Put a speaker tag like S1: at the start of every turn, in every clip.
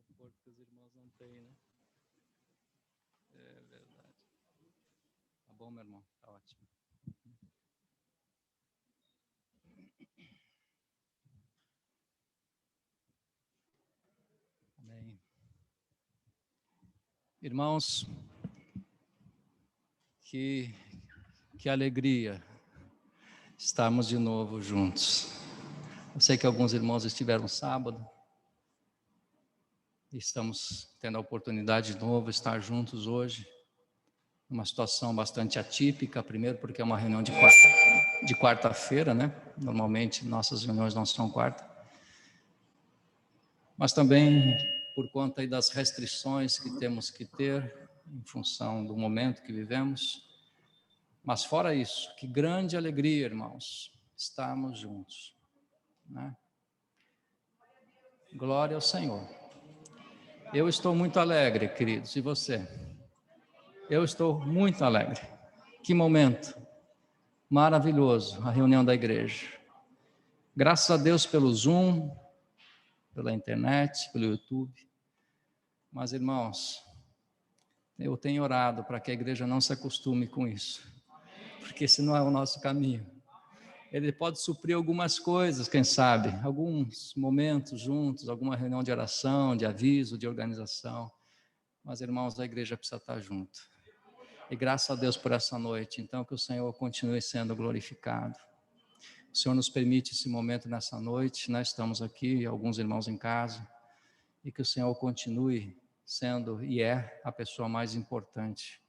S1: conforto que os irmãos não têm, né? É verdade. Tá bom, meu irmão? Tá ótimo. Amém. Irmãos, que alegria estarmos de novo juntos. Eu sei que alguns irmãos estiveram sábado, e estamos tendo a oportunidade de novo estar juntos hoje, numa situação bastante atípica, primeiro porque é uma reunião de quarta-feira, né? Normalmente nossas reuniões não são quarta, mas também por conta aí das restrições que temos que ter, em função do momento que vivemos. Mas fora isso, que grande alegria, irmãos, estarmos juntos, né? Glória ao Senhor. Eu estou muito alegre, queridos, e você? Eu estou muito alegre. Que momento maravilhoso, a reunião da igreja. Graças a Deus pelo Zoom, pela internet, pelo YouTube. Mas, irmãos, eu tenho orado para que a igreja não se acostume com isso, porque esse não é o nosso caminho. Ele pode suprir algumas coisas, quem sabe, alguns momentos juntos, alguma reunião de oração, de aviso, de organização. Mas, irmãos, a igreja precisa estar junto. E graças a Deus por essa noite, então, que o Senhor continue sendo glorificado. O Senhor nos permite esse momento nessa noite, nós estamos aqui, alguns irmãos em casa, e que o Senhor continue sendo e é a pessoa mais importante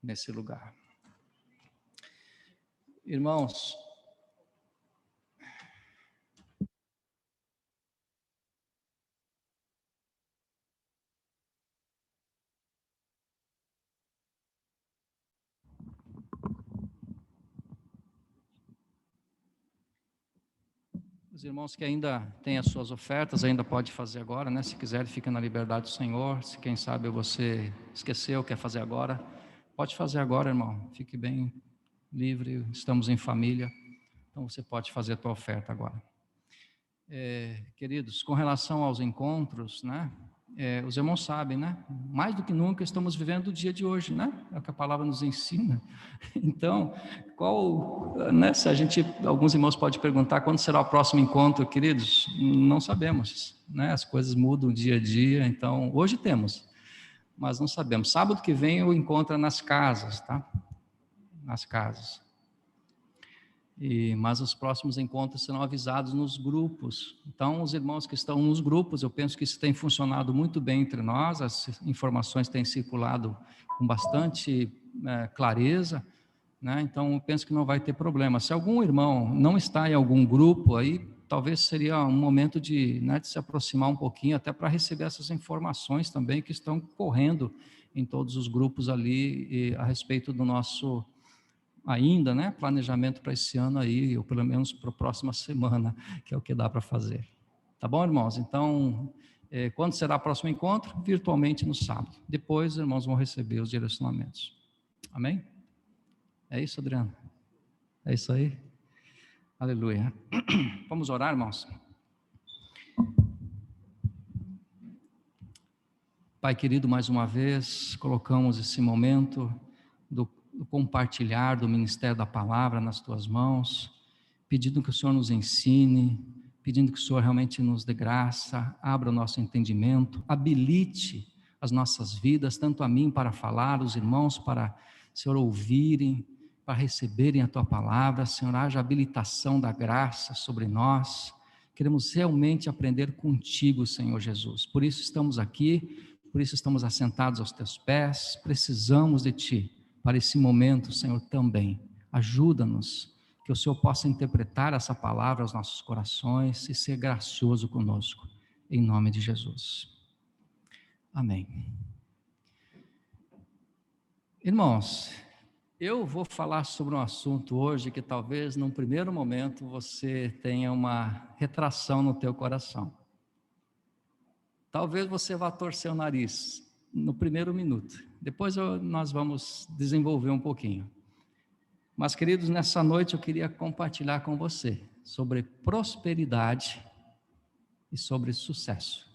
S1: nesse lugar. Irmãos, os irmãos que ainda têm as suas ofertas, ainda pode fazer agora, né? Se quiser, fica na liberdade do Senhor. Se quem sabe você esqueceu, quer fazer agora, pode fazer agora, irmão. Fique bem livre, estamos em família, então você pode fazer a tua oferta agora. Queridos, com relação aos encontros, né? Os irmãos sabem, né? Mais do que nunca estamos vivendo o dia de hoje, né? É o que a palavra nos ensina. Então, né? Se alguns irmãos podem perguntar quando será o próximo encontro, queridos? Não sabemos, né? As coisas mudam dia a dia, então hoje temos, mas não sabemos. Sábado que vem o encontro é nas casas, tá? Nas casas. Mas os próximos encontros serão avisados nos grupos. Então, os irmãos que estão nos grupos, eu penso que isso tem funcionado muito bem entre nós, as informações têm circulado com bastante clareza, né? Então, eu penso que não vai ter problema. Se algum irmão não está em algum grupo, aí talvez seria um momento de se aproximar um pouquinho, até para receber essas informações também que estão correndo em todos os grupos ali a respeito do nosso ainda, né, planejamento para esse ano aí, ou pelo menos para a próxima semana, que é o que dá para fazer. Tá bom, irmãos? Então, quando será o próximo encontro? Virtualmente no sábado. Depois, os irmãos vão receber os direcionamentos. Amém? É isso, Adriano? É isso aí? Aleluia. Vamos orar, irmãos? Pai querido, mais uma vez, colocamos esse momento do compartilhar do ministério da palavra nas tuas mãos, pedindo que o Senhor nos ensine, pedindo que o Senhor realmente nos dê graça, abra o nosso entendimento, habilite as nossas vidas, tanto a mim para falar, os irmãos para, Senhor, ouvirem, para receberem a tua palavra. Senhor, haja habilitação da graça sobre nós. Queremos realmente aprender contigo, Senhor Jesus. Por isso estamos aqui, por isso estamos assentados aos teus pés, precisamos de ti para esse momento, Senhor, também. Ajuda-nos, que o Senhor possa interpretar essa palavra aos nossos corações e ser gracioso conosco, em nome de Jesus. Amém. Irmãos, eu vou falar sobre um assunto hoje que talvez num primeiro momento você tenha uma retração no teu coração. Talvez você vá torcer o nariz no primeiro minuto, depois nós vamos desenvolver um pouquinho. Mas, queridos, nessa noite eu queria compartilhar com você sobre prosperidade e sobre sucesso.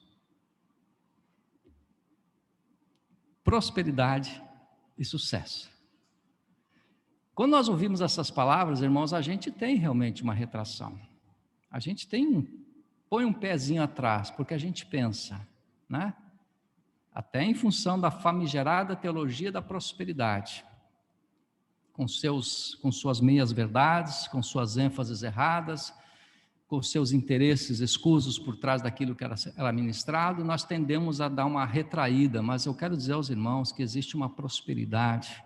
S1: prosperidade e sucesso. Quando nós ouvimos essas palavras, irmãos, a gente tem realmente uma retração. A gente põe um pezinho atrás, porque a gente pensa, né? Até em função da famigerada teologia da prosperidade, com suas meias verdades, com suas ênfases erradas, com seus interesses escusos por trás daquilo que era ministrado, nós tendemos a dar uma retraída, mas eu quero dizer aos irmãos que existe uma prosperidade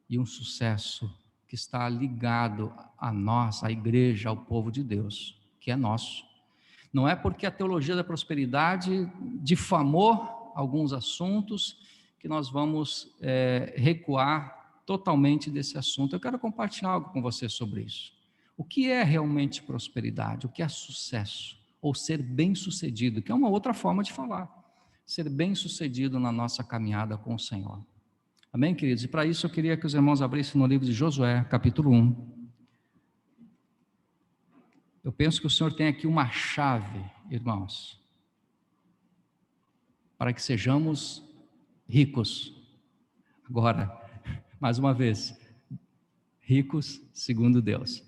S1: e um sucesso que está ligado a nós, à igreja, ao povo de Deus, que é nosso. Não é porque a teologia da prosperidade difamou alguns assuntos que nós vamos recuar totalmente desse assunto. Eu quero compartilhar algo com você sobre isso. O que é realmente prosperidade? O que é sucesso? Ou ser bem-sucedido, que é uma outra forma de falar. Ser bem-sucedido na nossa caminhada com o Senhor. Amém, queridos? E para isso eu queria que os irmãos abrissem no livro de Josué, capítulo 1. Eu penso que o Senhor tem aqui uma chave, irmãos, para que sejamos ricos. Agora, mais uma vez, ricos segundo Deus.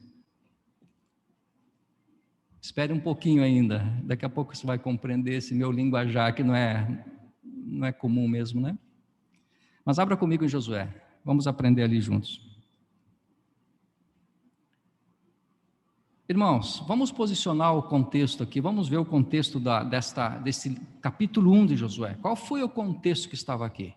S1: Espere um pouquinho ainda, daqui a pouco você vai compreender esse meu linguajar que não é comum mesmo, né? Mas abra comigo em Josué, vamos aprender ali juntos. Irmãos, vamos posicionar o contexto aqui, vamos ver o contexto desse capítulo 1 de Josué. Qual foi o contexto que estava aqui?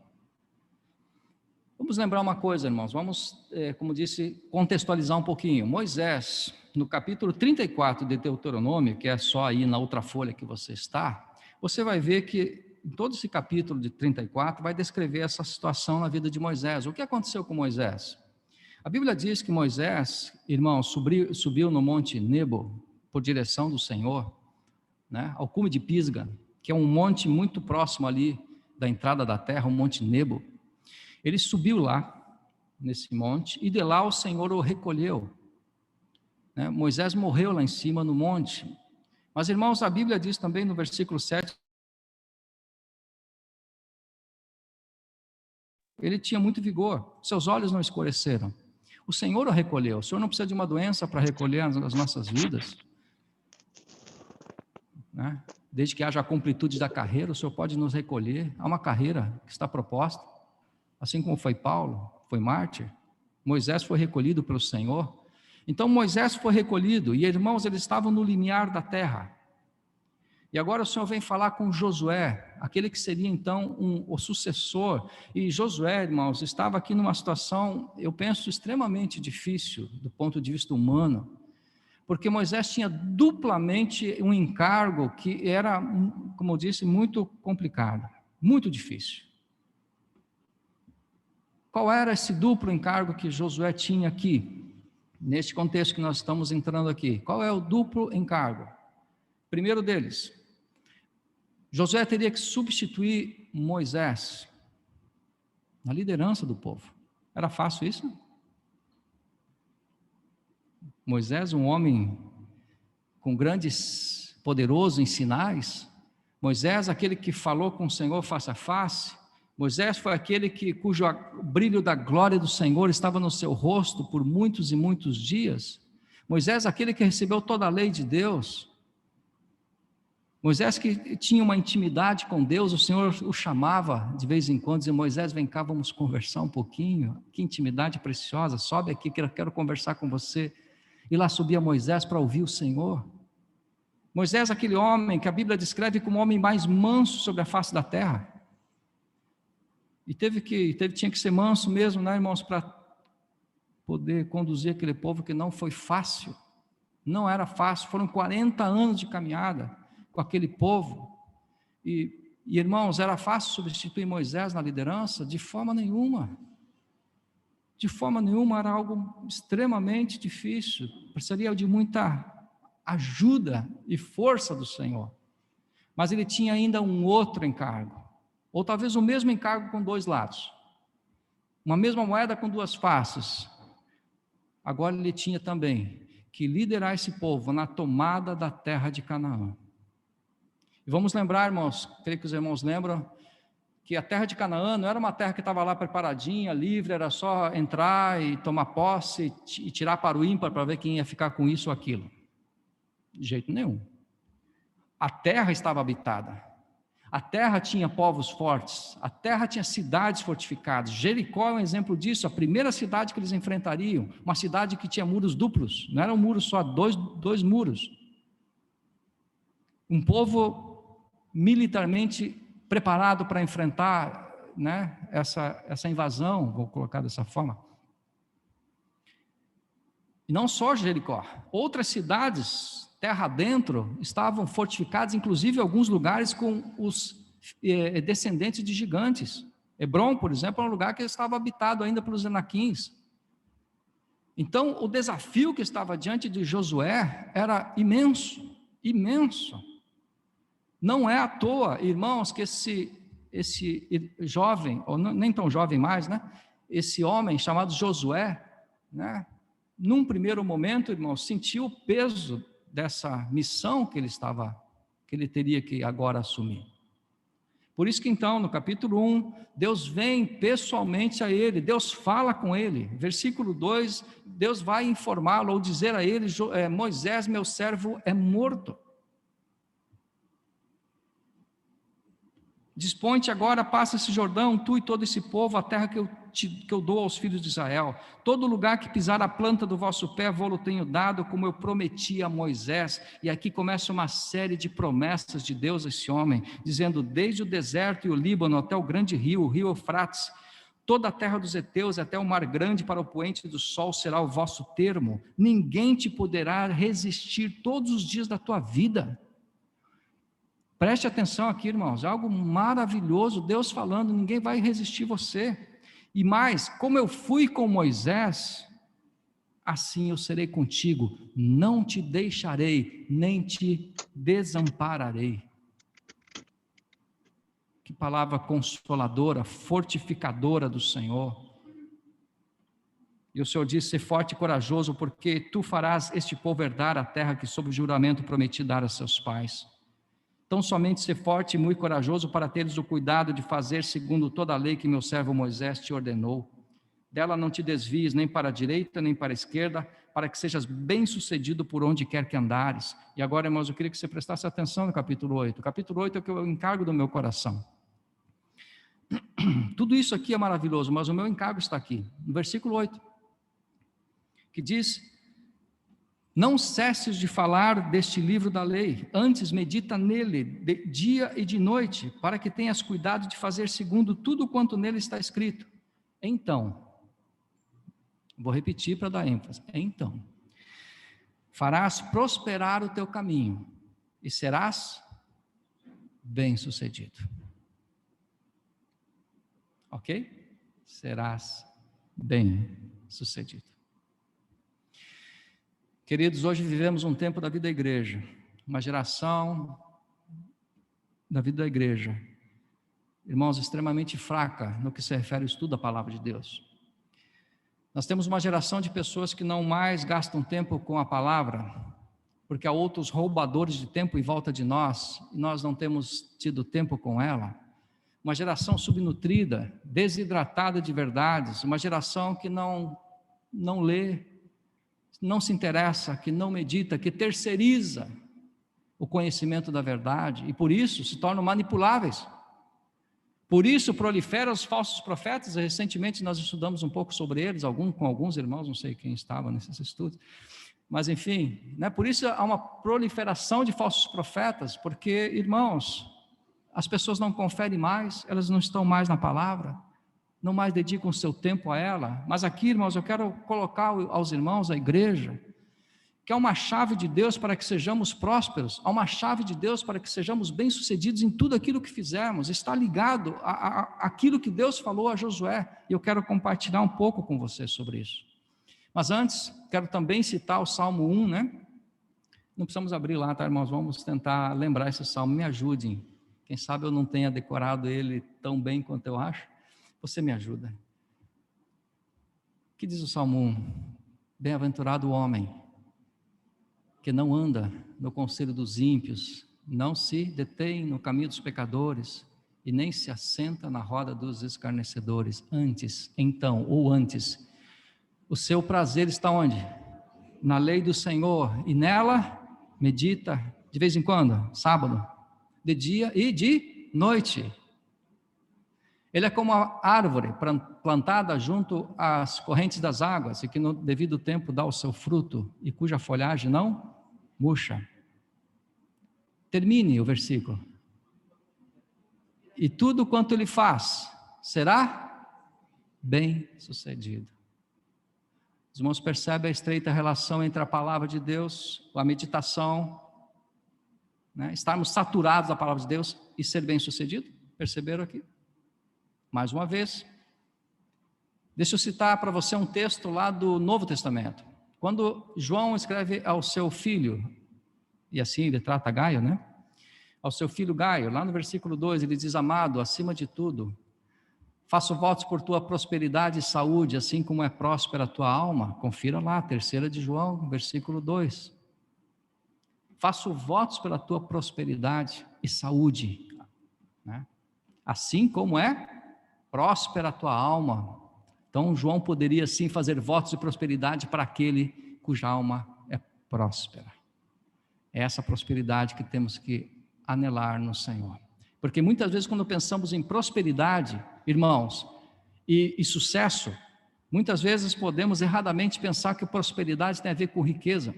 S1: Vamos lembrar uma coisa, irmãos, vamos, como disse, contextualizar um pouquinho. Moisés, no capítulo 34 de Deuteronômio, que é só aí na outra folha que você está, você vai ver que em todo esse capítulo de 34 vai descrever essa situação na vida de Moisés. O que aconteceu com Moisés? A Bíblia diz que Moisés, irmãos, subiu no monte Nebo, por direção do Senhor, né, ao cume de Pisga, que é um monte muito próximo ali da entrada da terra, o monte Nebo. Ele subiu lá, nesse monte, e de lá o Senhor o recolheu. Né? Moisés morreu lá em cima no monte. Mas, irmãos, a Bíblia diz também no versículo 7, ele tinha muito vigor, seus olhos não escureceram. O Senhor o recolheu. O Senhor não precisa de uma doença para recolher as nossas vidas. Né? Desde que haja a completude da carreira, o Senhor pode nos recolher. Há uma carreira que está proposta. Assim como foi Paulo, foi mártir, Moisés foi recolhido pelo Senhor. Então Moisés foi recolhido, e irmãos, eles estavam no limiar da terra. E agora o Senhor vem falar com Josué, aquele que seria então o sucessor. E Josué, irmãos, estava aqui numa situação, eu penso, extremamente difícil do ponto de vista humano, porque Moisés tinha duplamente um encargo que era, como eu disse, muito complicado, muito difícil. Qual era esse duplo encargo que Josué tinha aqui, neste contexto que nós estamos entrando aqui? Qual é o duplo encargo? Primeiro deles, Josué teria que substituir Moisés na liderança do povo. Era fácil isso? Moisés, um homem com grandes, poderoso em sinais. Moisés, aquele que falou com o Senhor face a face. Moisés foi aquele cujo brilho da glória do Senhor estava no seu rosto por muitos e muitos dias. Moisés, aquele que recebeu toda a lei de Deus. Moisés que tinha uma intimidade com Deus, o Senhor o chamava de vez em quando, dizia: Moisés, vem cá, vamos conversar um pouquinho. Que intimidade preciosa, sobe aqui que eu quero conversar com você. E lá subia Moisés para ouvir o Senhor. Moisés, aquele homem que a Bíblia descreve como o homem mais manso sobre a face da terra. E tinha que ser manso mesmo, né, irmãos, para poder conduzir aquele povo, que não foi fácil. Não era fácil, foram 40 anos de caminhada com aquele povo. E irmãos, era fácil substituir Moisés na liderança? De forma nenhuma. De forma nenhuma, era algo extremamente difícil. Precisaria de muita ajuda e força do Senhor. Mas ele tinha ainda um outro encargo. Ou talvez o mesmo encargo com dois lados. Uma mesma moeda com duas faces. Agora ele tinha também que liderar esse povo na tomada da terra de Canaã. E vamos lembrar, irmãos, creio que os irmãos lembram, que a terra de Canaã não era uma terra que estava lá preparadinha, livre, era só entrar e tomar posse e tirar para o ímpar para ver quem ia ficar com isso ou aquilo. De jeito nenhum. A terra estava habitada. A terra tinha povos fortes, a terra tinha cidades fortificadas. Jericó é um exemplo disso, a primeira cidade que eles enfrentariam, uma cidade que tinha muros duplos, não era um muro só, dois muros. Um povo militarmente preparado para enfrentar, né, essa invasão, vou colocar dessa forma. E não só Jericó, outras cidades, terra adentro, estavam fortificadas, inclusive alguns lugares com os descendentes de gigantes. Hebrom, por exemplo, é um lugar que estava habitado ainda pelos Enaquins. Então, o desafio que estava diante de Josué era imenso, imenso. Não é à toa, irmãos, que esse jovem, ou nem tão jovem mais, né? Esse homem chamado Josué, né? Num primeiro momento, irmãos, sentiu o peso dessa missão que ele teria que agora assumir. Por isso que então, no capítulo 1, Deus vem pessoalmente a ele, Deus fala com ele. Versículo 2, Deus vai informá-lo ou dizer a ele, Moisés, meu servo, é morto. Dispõe-te agora, passa esse Jordão, tu e todo esse povo, a terra que eu dou aos filhos de Israel. Todo lugar que pisar a planta do vosso pé, vou-lo tenho dado, como eu prometi a Moisés. E aqui começa uma série de promessas de Deus a esse homem, dizendo, desde o deserto e o Líbano até o grande rio, o rio Eufrates, toda a terra dos heteus, até o mar grande para o poente do sol será o vosso termo. Ninguém te poderá resistir todos os dias da tua vida. Preste atenção aqui, irmãos, algo maravilhoso, Deus falando, ninguém vai resistir você. E mais, como eu fui com Moisés, assim eu serei contigo, não te deixarei, nem te desampararei. Que palavra consoladora, fortificadora do Senhor. E o Senhor disse, ser forte e corajoso, porque tu farás este povo herdar a terra que sob juramento prometi dar a seus pais. Então somente ser forte e muito corajoso para teres o cuidado de fazer segundo toda a lei que meu servo Moisés te ordenou. Dela não te desvies nem para a direita nem para a esquerda, para que sejas bem sucedido por onde quer que andares. E agora, irmãos, eu queria que você prestasse atenção no capítulo 8. O capítulo 8 é o que eu encargo do meu coração. Tudo isso aqui é maravilhoso, mas o meu encargo está aqui, no versículo 8, que diz... Não cesses de falar deste livro da lei, antes medita nele de dia e de noite, para que tenhas cuidado de fazer segundo tudo quanto nele está escrito. Então, vou repetir para dar ênfase, então, farás prosperar o teu caminho e serás bem-sucedido. Ok? Serás bem-sucedido. Queridos, hoje vivemos um tempo da vida da igreja, uma geração da vida da igreja, irmãos, extremamente fraca no que se refere ao estudo da palavra de Deus. Nós temos uma geração de pessoas que não mais gastam tempo com a palavra, porque há outros roubadores de tempo em volta de nós, e nós não temos tido tempo com ela. Uma geração subnutrida, desidratada de verdades, uma geração que não lê, não se interessa, que não medita, que terceiriza o conhecimento da verdade, e por isso se tornam manipuláveis. Por isso proliferam os falsos profetas. Recentemente nós estudamos um pouco sobre eles, com alguns irmãos, não sei quem estava nesses estudos, mas enfim, né? Por isso há uma proliferação de falsos profetas, porque, irmãos, as pessoas não conferem mais, elas não estão mais na palavra, não mais dedicam o seu tempo a ela. Mas aqui, irmãos, eu quero colocar aos irmãos, à igreja, que há uma chave de Deus para que sejamos prósperos, há uma chave de Deus para que sejamos bem-sucedidos em tudo aquilo que fizermos, está ligado àquilo que Deus falou a Josué, e eu quero compartilhar um pouco com você sobre isso. Mas antes, quero também citar o Salmo 1, né? Não precisamos abrir lá, tá, irmãos? Vamos tentar lembrar esse Salmo, me ajudem. Quem sabe eu não tenha decorado ele tão bem quanto eu acho. Você me ajuda. O que diz o Salmo 1? Bem-aventurado o homem que não anda no conselho dos ímpios, não se detém no caminho dos pecadores, e nem se assenta na roda dos escarnecedores. Antes, o seu prazer está onde? Na lei do Senhor, e nela medita, de vez em quando, sábado, de dia e de noite. Ele é como a árvore plantada junto às correntes das águas, e que no devido tempo dá o seu fruto, e cuja folhagem não murcha. Termine o versículo. E tudo quanto ele faz será bem sucedido. Os irmãos percebem a estreita relação entre a palavra de Deus, a meditação, né? Estarmos saturados da palavra de Deus e ser bem sucedido? Perceberam aqui? Mais uma vez, deixa eu citar para você um texto lá do Novo Testamento. Quando João escreve ao seu filho, e assim ele trata Gaio, né? Ao seu filho Gaio, lá no versículo 2, ele diz: amado, acima de tudo, faço votos por tua prosperidade e saúde, assim como é próspera a tua alma. Confira lá, 3 de João, versículo 2. Faço votos pela tua prosperidade e saúde, né? Assim como é próspera a tua alma. Então João poderia sim fazer votos de prosperidade para aquele cuja alma é próspera. É essa prosperidade que temos que anelar no Senhor. Porque muitas vezes quando pensamos em prosperidade, irmãos, e sucesso, muitas vezes podemos erradamente pensar que prosperidade tem a ver com riqueza,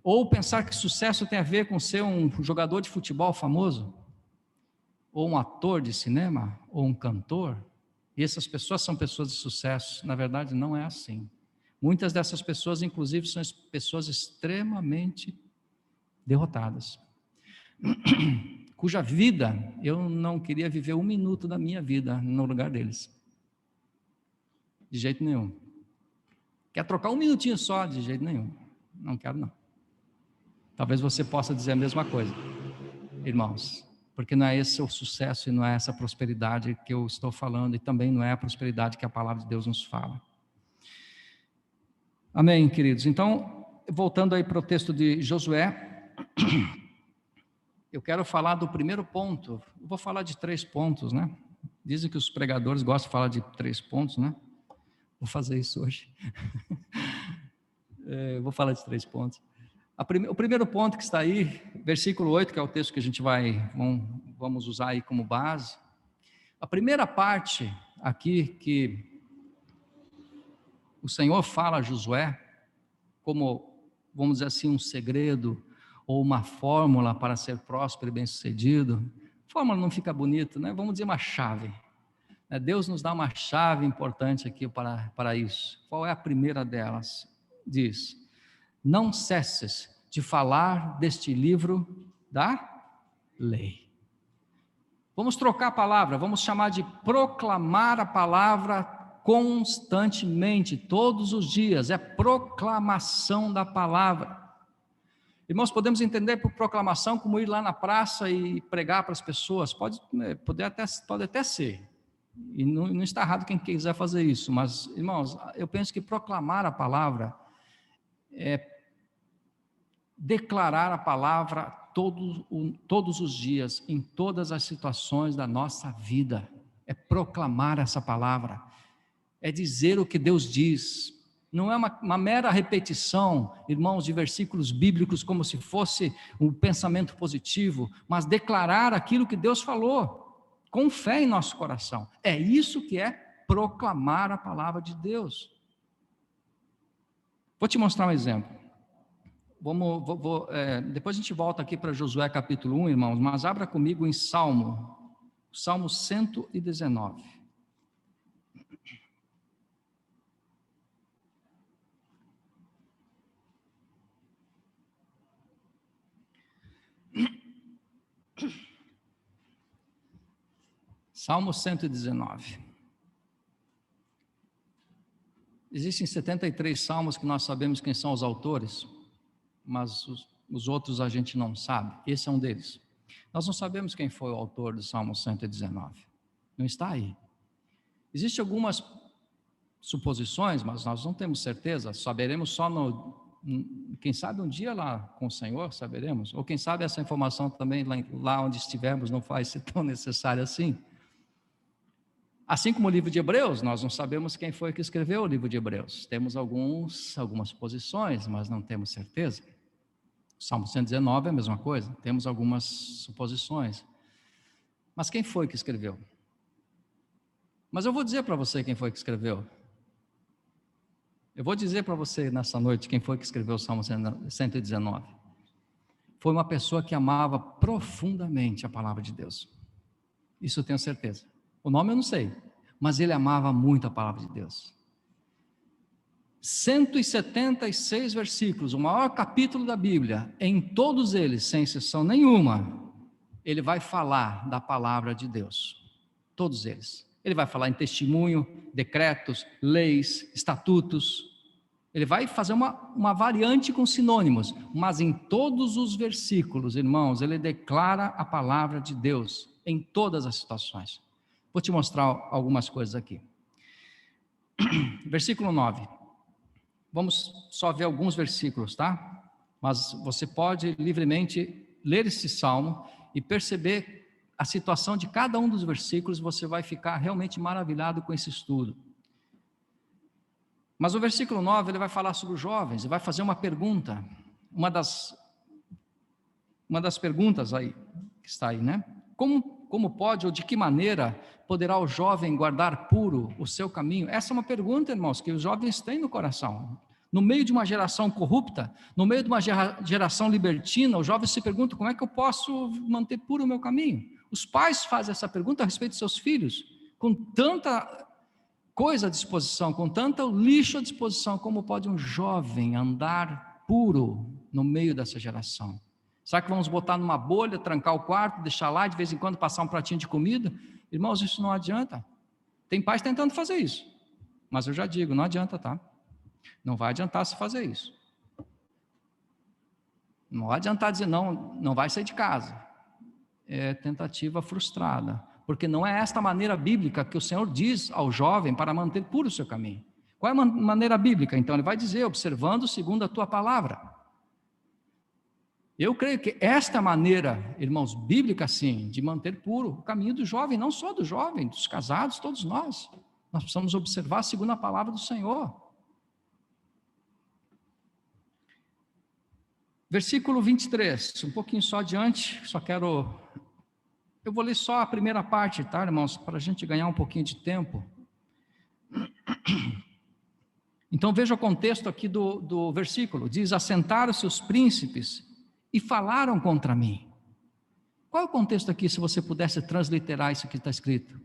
S1: ou pensar que sucesso tem a ver com ser um jogador de futebol famoso, ou um ator de cinema, ou um cantor. E essas pessoas são pessoas de sucesso. Na verdade não é assim. Muitas dessas pessoas inclusive são pessoas extremamente derrotadas, cuja vida eu não queria viver um minuto da minha vida no lugar deles, de jeito nenhum. Quer trocar um minutinho só? De jeito nenhum, não quero não. Talvez você possa dizer a mesma coisa, irmãos, porque não é esse o sucesso e não é essa prosperidade que eu estou falando, e também não é a prosperidade que a palavra de Deus nos fala. Amém, queridos? Então, voltando aí para o texto de Josué, eu quero falar do primeiro ponto. Eu vou falar de 3 pontos, né? Dizem que os pregadores gostam de falar de 3 pontos, né? Vou fazer isso hoje. Vou falar de 3 pontos. O primeiro ponto que está aí, versículo 8, que é o texto que a gente vamos usar aí como base. A primeira parte aqui que o Senhor fala a Josué, como, vamos dizer assim, um segredo, ou uma fórmula para ser próspero e bem-sucedido. Fórmula não fica bonito, né? Vamos dizer uma chave. Deus nos dá uma chave importante aqui para isso. Qual é a primeira delas? Diz: não cesses de falar deste livro da lei. Vamos trocar a palavra, vamos chamar de proclamar a palavra constantemente, todos os dias. É proclamação da palavra. Irmãos, podemos entender por proclamação como ir lá na praça e pregar para as pessoas. Pode até ser. E não está errado quem quiser fazer isso. Mas, irmãos, eu penso que proclamar a palavra é declarar a palavra todos os dias, em todas as situações da nossa vida. É proclamar essa palavra. É dizer o que Deus diz. Não é uma mera repetição, irmãos, de versículos bíblicos como se fosse um pensamento positivo, mas declarar aquilo que Deus falou, com fé em nosso coração. É isso que é proclamar a palavra de Deus. Vou te mostrar um exemplo. Depois a gente volta aqui para Josué capítulo 1, irmãos, mas abra comigo em Salmo 119. Salmo 119. Existem 73 salmos que nós sabemos quem são os autores, mas os outros a gente não sabe. Esse é um deles. Nós não sabemos quem foi o autor do Salmo 119. Não está aí. Existem algumas suposições, mas nós não temos certeza. Saberemos só Quem sabe um dia lá com o Senhor, saberemos. Ou quem sabe essa informação também lá onde estivermos não vai ser tão necessária assim. Assim como o livro de Hebreus, nós não sabemos quem foi que escreveu o livro de Hebreus. Temos algumas suposições, mas não temos certeza. O Salmo 119 é a mesma coisa, temos algumas suposições. Mas quem foi que escreveu? Mas eu vou dizer para você quem foi que escreveu. Eu vou dizer para você nessa noite quem foi que escreveu o Salmo 119. Foi uma pessoa que amava profundamente a palavra de Deus. Isso eu tenho certeza. O nome eu não sei, mas ele amava muito a palavra de Deus. 176 versículos, o maior capítulo da Bíblia, em todos eles, sem exceção nenhuma, ele vai falar da palavra de Deus. Todos eles. Ele vai falar em testemunho, decretos, leis, estatutos. Ele vai fazer uma variante com sinônimos, mas em todos os versículos, irmãos, ele declara a palavra de Deus, em todas as situações. Vou te mostrar algumas coisas aqui. Versículo 9. Vamos só ver alguns versículos, tá? Mas você pode livremente ler esse salmo e perceber a situação de cada um dos versículos, você vai ficar realmente maravilhado com esse estudo. Mas o versículo 9, ele vai falar sobre os jovens, e vai fazer uma pergunta, uma das perguntas aí, que está aí, né? Como pode, ou de que maneira, poderá o jovem guardar puro o seu caminho? Essa é uma pergunta, irmãos, que os jovens têm no coração. No meio de uma geração corrupta, no meio de uma geração libertina, os jovens se perguntam, como é que eu posso manter puro o meu caminho? Os pais fazem essa pergunta a respeito de seus filhos, com tanta coisa à disposição, com tanto lixo à disposição, como pode um jovem andar puro no meio dessa geração? Será que vamos botar numa bolha, trancar o quarto, deixar lá, de vez em quando passar um pratinho de comida? Irmãos, isso não adianta. Tem pais tentando fazer isso, mas eu já digo, não adianta, tá? Não vai adiantar se fazer isso. Não vai adiantar dizer não vai sair de casa. É tentativa frustrada, porque não é esta maneira bíblica que o Senhor diz ao jovem para manter puro o seu caminho. Qual é a maneira bíblica? Então ele vai dizer, observando segundo a tua palavra. Eu creio que esta maneira, irmãos, bíblica sim, de manter puro o caminho do jovem, não só do jovem, dos casados, todos nós precisamos observar segundo a palavra do Senhor. Versículo 23, um pouquinho só adiante, eu vou ler só a primeira parte, tá, irmãos, para a gente ganhar um pouquinho de tempo. Então veja o contexto aqui do versículo, diz, assentaram-se os príncipes e falaram contra mim. Qual é o contexto aqui, se você pudesse transliterar isso que está escrito?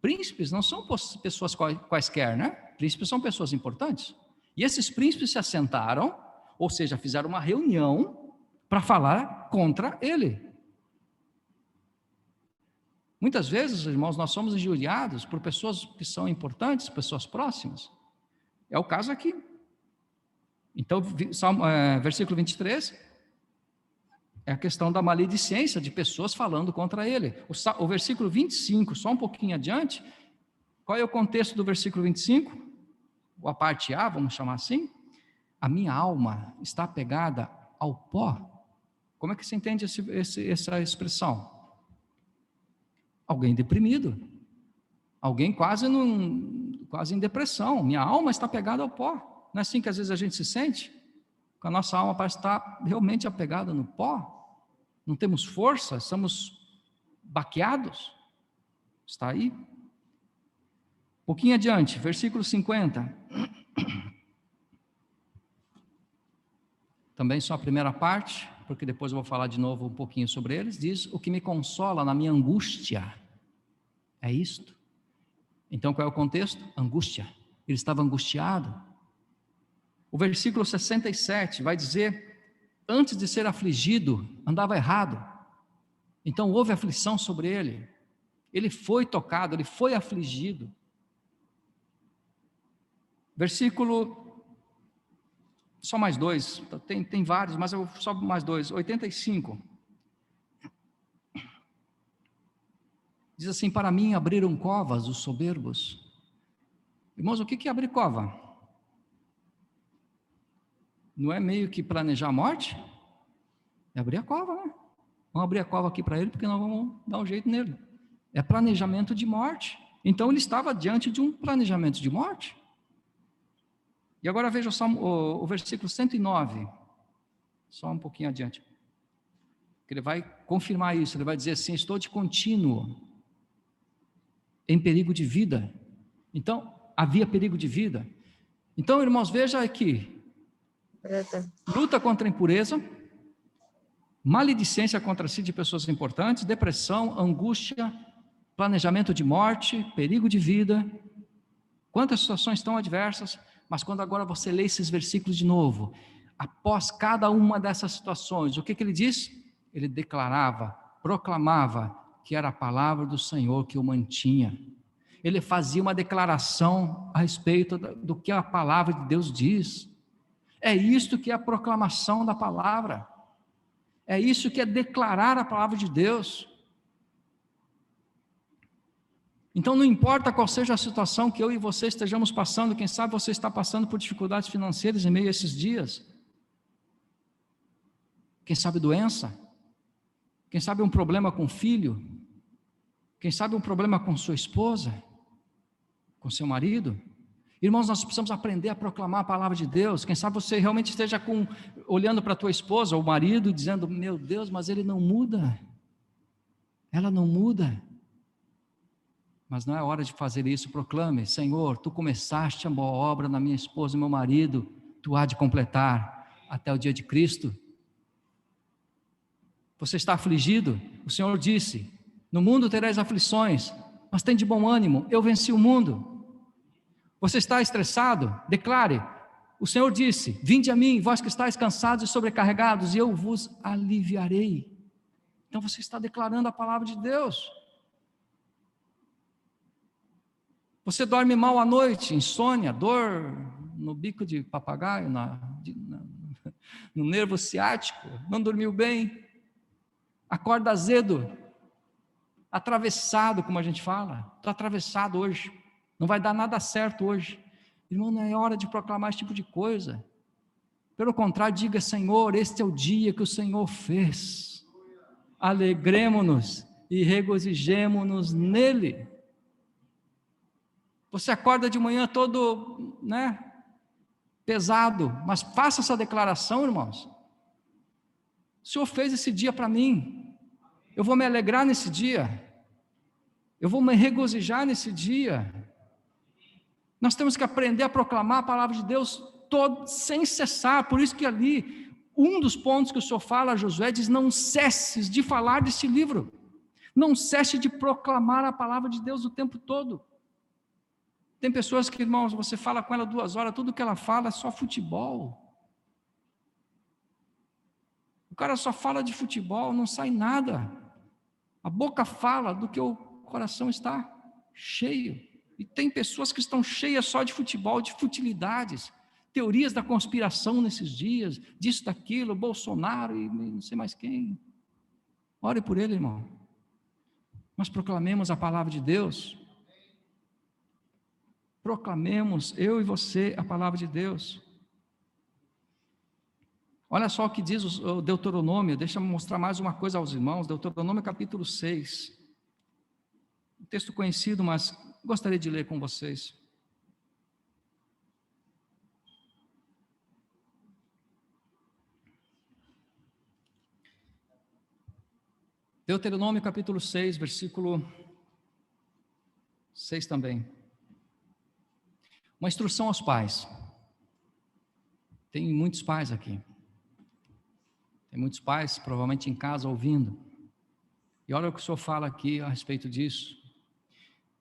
S1: Príncipes não são pessoas quaisquer, né? Príncipes são pessoas importantes. E esses príncipes se assentaram, ou seja, fizeram uma reunião para falar contra ele. Muitas vezes, irmãos, nós somos injuriados por pessoas que são importantes, pessoas próximas. É o caso aqui. Então, versículo 23, é a questão da maledicência de pessoas falando contra ele. O versículo 25, só um pouquinho adiante, qual é o contexto do versículo 25? Ou a parte A, vamos chamar assim? A minha alma está apegada ao pó. Como é que se entende essa expressão? Alguém deprimido. Alguém quase em depressão. Minha alma está apegada ao pó. Não é assim que às vezes a gente se sente? Que a nossa alma parece estar realmente apegada no pó. Não temos força, estamos baqueados. Está aí. Um pouquinho adiante, versículo 50. Também só a primeira parte, porque depois eu vou falar de novo um pouquinho sobre eles. Diz, o que me consola na minha angústia é isto. Então qual é o contexto? Angústia. Ele estava angustiado. O versículo 67 vai dizer, antes de ser afligido, andava errado. Então houve aflição sobre ele. Ele foi tocado, ele foi afligido. Versículo... Só mais dois, tem vários, mas eu só mais dois. 85. Diz assim, para mim abriram covas os soberbos. Irmãos, o que é abrir cova? Não é meio que planejar a morte? É abrir a cova, né? Vamos abrir a cova aqui para ele, porque nós vamos dar um jeito nele. É planejamento de morte. Então ele estava diante de um planejamento de morte. E agora veja o versículo 109, só um pouquinho adiante. Ele vai confirmar isso, ele vai dizer assim: estou de contínuo em perigo de vida. Então, havia perigo de vida. Então, irmãos, veja aqui: luta contra a impureza, maledicência contra si de pessoas importantes, depressão, angústia, planejamento de morte, perigo de vida. Quantas situações tão adversas, mas quando agora você lê esses versículos de novo, após cada uma dessas situações, o que ele diz? Ele declarava, proclamava que era a palavra do Senhor que o mantinha. Ele fazia uma declaração a respeito do que a palavra de Deus diz. É isto que é a proclamação da palavra. É isso que é declarar a palavra de Deus. Então não importa qual seja a situação que eu e você estejamos passando, quem sabe você está passando por dificuldades financeiras em meio a esses dias. Quem sabe doença, quem sabe um problema com o filho, quem sabe um problema com sua esposa, com seu marido. Irmãos, nós precisamos aprender a proclamar a palavra de Deus. Quem sabe você realmente esteja olhando para a tua esposa ou marido, dizendo: meu Deus, mas ele não muda, ela não muda. Mas não é hora de fazer isso. Proclame: Senhor, tu começaste a boa obra na minha esposa e meu marido, tu há de completar até o dia de Cristo. Você está afligido? O Senhor disse: no mundo tereis aflições, mas tem de bom ânimo, eu venci o mundo. Você está estressado? Declare: o Senhor disse: vinde a mim, vós que estáis cansados e sobrecarregados, e eu vos aliviarei. Então você está declarando a palavra de Deus. Você dorme mal à noite, insônia, dor no bico de papagaio, no nervo ciático, não dormiu bem, acorda azedo, atravessado, como a gente fala. Estou atravessado hoje, não vai dar nada certo hoje. Irmão, não é hora de proclamar esse tipo de coisa. Pelo contrário, diga: Senhor, este é o dia que o Senhor fez, alegremo-nos e regozijemo-nos nele. Você acorda de manhã todo, pesado, mas faça essa declaração, irmãos: o Senhor fez esse dia para mim, eu vou me alegrar nesse dia, eu vou me regozijar nesse dia. Nós temos que aprender a proclamar a palavra de Deus sem cessar. Por isso que ali, um dos pontos que o Senhor fala a Josué, diz: não cesses de falar desse livro, não cesse de proclamar a palavra de Deus o tempo todo. Tem pessoas que, irmãos, você fala com ela 2 horas, tudo que ela fala é só futebol. O cara só fala de futebol, não sai nada. A boca fala do que o coração está cheio. E tem pessoas que estão cheias só de futebol, de futilidades, teorias da conspiração nesses dias, disso, daquilo, Bolsonaro e não sei mais quem. Ore por ele, irmão. Nós proclamemos a palavra de Deus. Proclamemos, eu e você, a palavra de Deus. Olha só o que diz o Deuteronômio. Deixa eu mostrar mais uma coisa aos irmãos. Deuteronômio capítulo 6. Um texto conhecido, mas gostaria de ler com vocês. Deuteronômio capítulo 6, versículo 6 também. Uma instrução aos pais. Tem muitos pais aqui. Tem muitos pais, provavelmente em casa, ouvindo. E olha o que o Senhor fala aqui a respeito disso.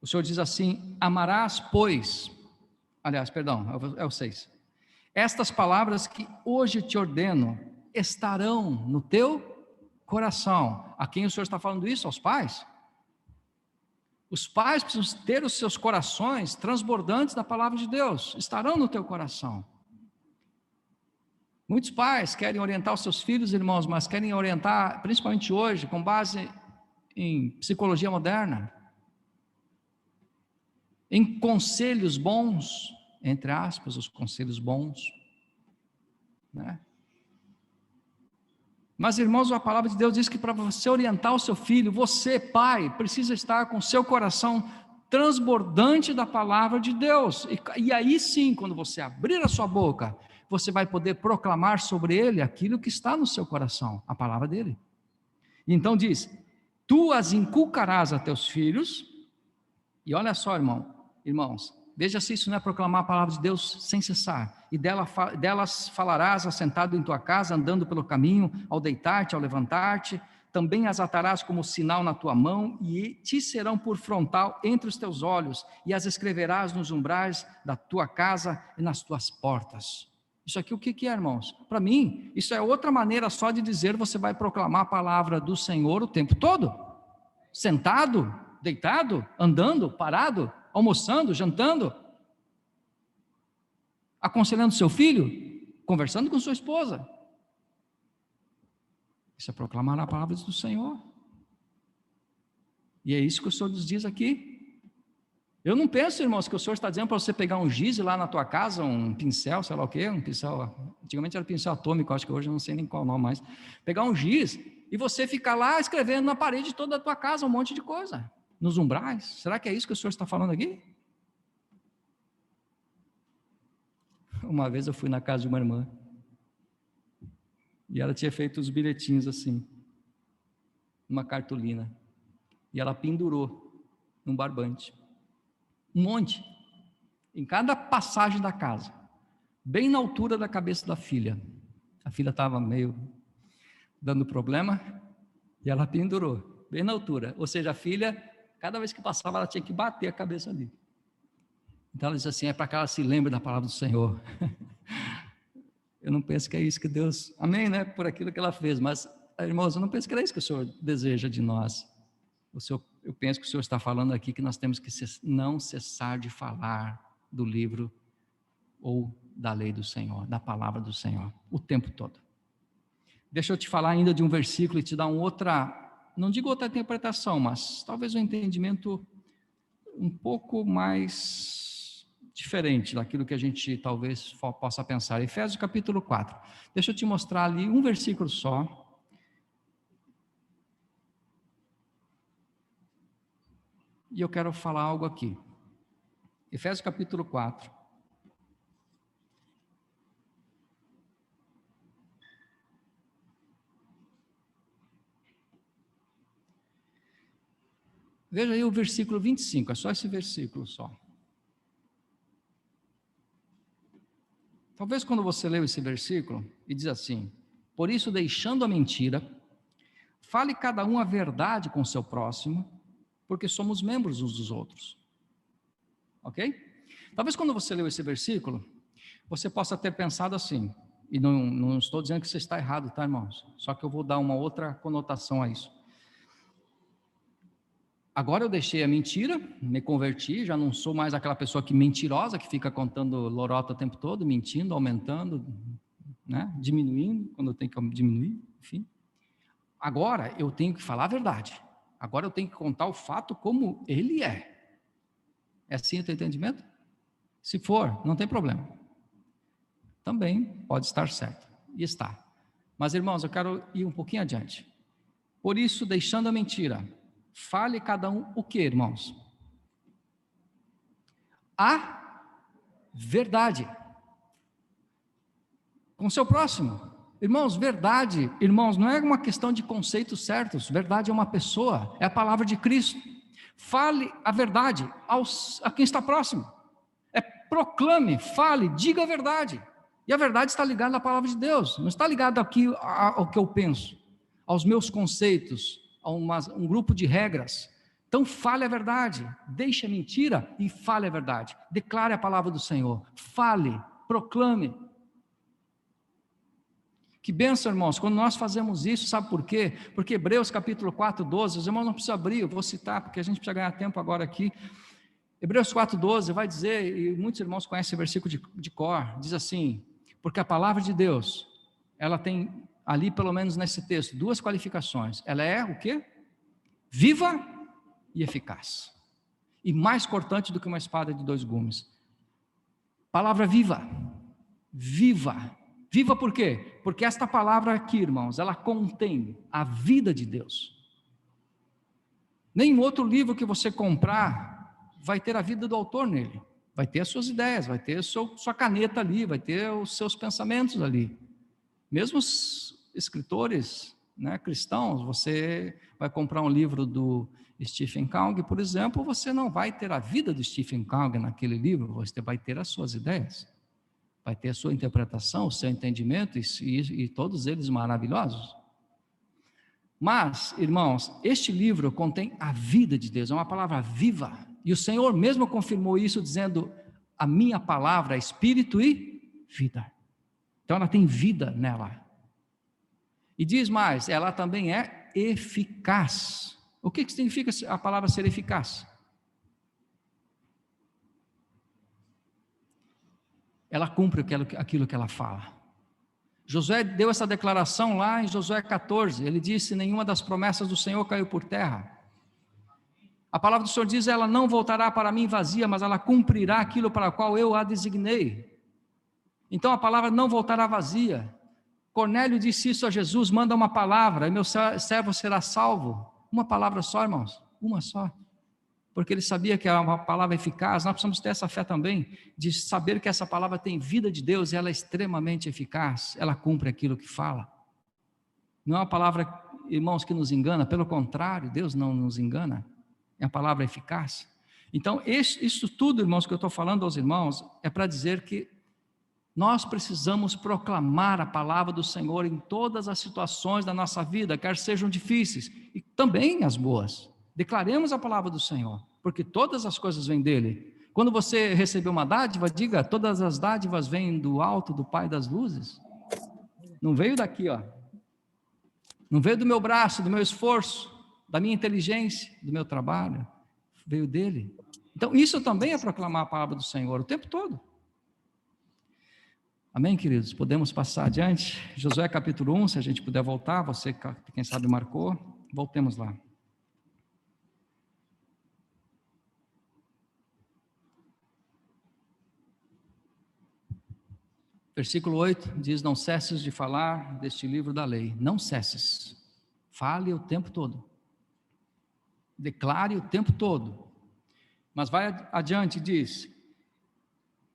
S1: O Senhor diz assim: amarás, pois... Aliás, perdão, é o 6. Estas palavras que hoje te ordeno estarão no teu coração. A quem o Senhor está falando isso? Aos pais? Os pais precisam ter os seus corações transbordantes da palavra de Deus. Estarão no teu coração. Muitos pais querem orientar os seus filhos, irmãos, mas querem orientar, principalmente hoje, com base em psicologia moderna, em conselhos bons, entre aspas, os conselhos bons. né? Mas, irmãos, a palavra de Deus diz que para você orientar o seu filho, você, pai, precisa estar com o seu coração transbordante da palavra de Deus. E aí sim, quando você abrir a sua boca, você vai poder proclamar sobre ele aquilo que está no seu coração, a palavra dele. Então diz, tu as inculcarás a teus filhos, e olha só, irmãos, veja se isso não é proclamar a palavra de Deus sem cessar, e delas falarás assentado em tua casa, andando pelo caminho, ao deitar-te, ao levantar-te, também as atarás como sinal na tua mão, e te serão por frontal entre os teus olhos, e as escreverás nos umbrais da tua casa e nas tuas portas. Isso aqui o que é, irmãos? Para mim, isso é outra maneira só de dizer, você vai proclamar a palavra do Senhor o tempo todo, sentado, deitado, andando, parado, almoçando, jantando, aconselhando seu filho, conversando com sua esposa. Isso é proclamar a palavra do Senhor. E é isso que o Senhor nos diz aqui. Eu não penso, irmãos, que o Senhor está dizendo para você pegar um giz lá na tua casa, um pincel, sei lá o quê, um pincel, antigamente era pincel atômico, acho que hoje eu não sei nem qual o nome mais, pegar um giz e você ficar lá escrevendo na parede toda a tua casa um monte de coisa, nos umbrais. Será que é isso que o Senhor está falando aqui? Uma vez eu fui na casa de uma irmã, e ela tinha feito os bilhetinhos assim, uma cartolina, e ela pendurou num barbante, um monte, em cada passagem da casa, bem na altura da cabeça da filha. A filha estava meio dando problema, e ela pendurou, bem na altura, ou seja, a filha, cada vez que passava, ela tinha que bater a cabeça ali. Então ela diz assim, é para que ela se lembre da palavra do Senhor. Eu não penso que é isso que Deus, amém, né, por aquilo que ela fez, mas, irmãos, eu não penso que é isso que o Senhor deseja de nós. Eu penso que o Senhor está falando aqui que nós temos que não cessar de falar do livro ou da lei do Senhor, da palavra do Senhor, o tempo todo. Deixa eu te falar ainda de um versículo e te dar não digo outra interpretação, mas talvez um entendimento um pouco mais diferente daquilo que a gente talvez possa pensar. Efésios capítulo 4. Deixa eu te mostrar ali um versículo só. E eu quero falar algo aqui. Efésios capítulo 4. Veja aí o versículo 25, é só esse versículo só. Talvez quando você leu esse versículo e diz assim, por isso deixando a mentira, fale cada um a verdade com o seu próximo, porque somos membros uns dos outros. Ok? Talvez quando você leu esse versículo, você possa ter pensado assim, e não estou dizendo que você está errado, tá, irmãos? Só que eu vou dar uma outra conotação a isso. Agora eu deixei a mentira, me converti, já não sou mais aquela pessoa que mentirosa, que fica contando lorota o tempo todo, mentindo, aumentando, né? Diminuindo, quando eu tenho que diminuir, enfim. Agora eu tenho que falar a verdade. Agora eu tenho que contar o fato como ele é. É assim o teu entendimento? Se for, não tem problema. Também pode estar certo. E está. Mas, irmãos, eu quero ir um pouquinho adiante. Por isso, deixando a mentira, fale cada um o que, irmãos? A verdade. Com seu próximo. Irmãos, verdade, irmãos, não é uma questão de conceitos certos. Verdade é uma pessoa, é a palavra de Cristo. Fale a verdade a quem está próximo. Proclame, fale, diga a verdade. E a verdade está ligada à palavra de Deus. Não está ligada aqui ao que eu penso, aos meus conceitos, a um grupo de regras. Então fale a verdade, deixe a mentira e fale a verdade. Declare a palavra do Senhor, fale, proclame. Que bênção, irmãos, quando nós fazemos isso, sabe por quê? Porque Hebreus capítulo 4, 12, os irmãos não precisam abrir, eu vou citar, porque a gente precisa ganhar tempo agora aqui. Hebreus 4, 12 vai dizer, e muitos irmãos conhecem o versículo de cor, diz assim, porque a palavra de Deus, ela tem ali, pelo menos nesse texto, duas qualificações. Ela é o quê? Viva e eficaz. E mais cortante do que uma espada de dois gumes. Palavra viva. Viva. Viva por quê? Porque esta palavra aqui, irmãos, ela contém a vida de Deus. Nenhum outro livro que você comprar vai ter a vida do autor nele. Vai ter as suas ideias, vai ter sua caneta ali, vai ter os seus pensamentos ali. Mesmo os escritores, né, cristãos, você vai comprar um livro do Stephen King, por exemplo, você não vai ter a vida do Stephen King naquele livro, você vai ter as suas ideias, vai ter a sua interpretação, o seu entendimento, e todos eles maravilhosos. Mas, irmãos, este livro contém a vida de Deus, é uma palavra viva, e o Senhor mesmo confirmou isso dizendo, a minha palavra é espírito e vida. Então ela tem vida nela. E diz mais, ela também é eficaz. O que significa a palavra ser eficaz? Ela cumpre aquilo que ela fala. Josué deu essa declaração lá em Josué 14, ele disse, nenhuma das promessas do Senhor caiu por terra. A palavra do Senhor diz, ela não voltará para mim vazia, mas ela cumprirá aquilo para o qual eu a designei. Então a palavra não voltará vazia. Cornélio disse isso a Jesus, manda uma palavra, e meu servo será salvo. Uma palavra só, irmãos, uma só. Porque ele sabia que era uma palavra eficaz, nós precisamos ter essa fé também, de saber que essa palavra tem vida de Deus, e ela é extremamente eficaz, ela cumpre aquilo que fala. Não é uma palavra, irmãos, que nos engana, pelo contrário, Deus não nos engana, é uma palavra eficaz. Então, isso tudo, irmãos, que eu estou falando aos irmãos, é para dizer que nós precisamos proclamar a palavra do Senhor em todas as situações da nossa vida, quer sejam difíceis, e também as boas. Declaremos a palavra do Senhor, porque todas as coisas vêm dele. Quando você receber uma dádiva, diga, todas as dádivas vêm do alto, do Pai das luzes. Não veio daqui, ó. Não veio do meu braço, do meu esforço, da minha inteligência, do meu trabalho. Veio dele. Então, isso também é proclamar a palavra do Senhor o tempo todo. Amém, queridos? Podemos passar adiante? Josué capítulo 1, se a gente puder voltar, você, quem sabe, marcou. Voltemos lá. Versículo 8 diz, não cesses de falar deste livro da lei. Não cesses. Fale o tempo todo. Declare o tempo todo. Mas vai adiante e diz,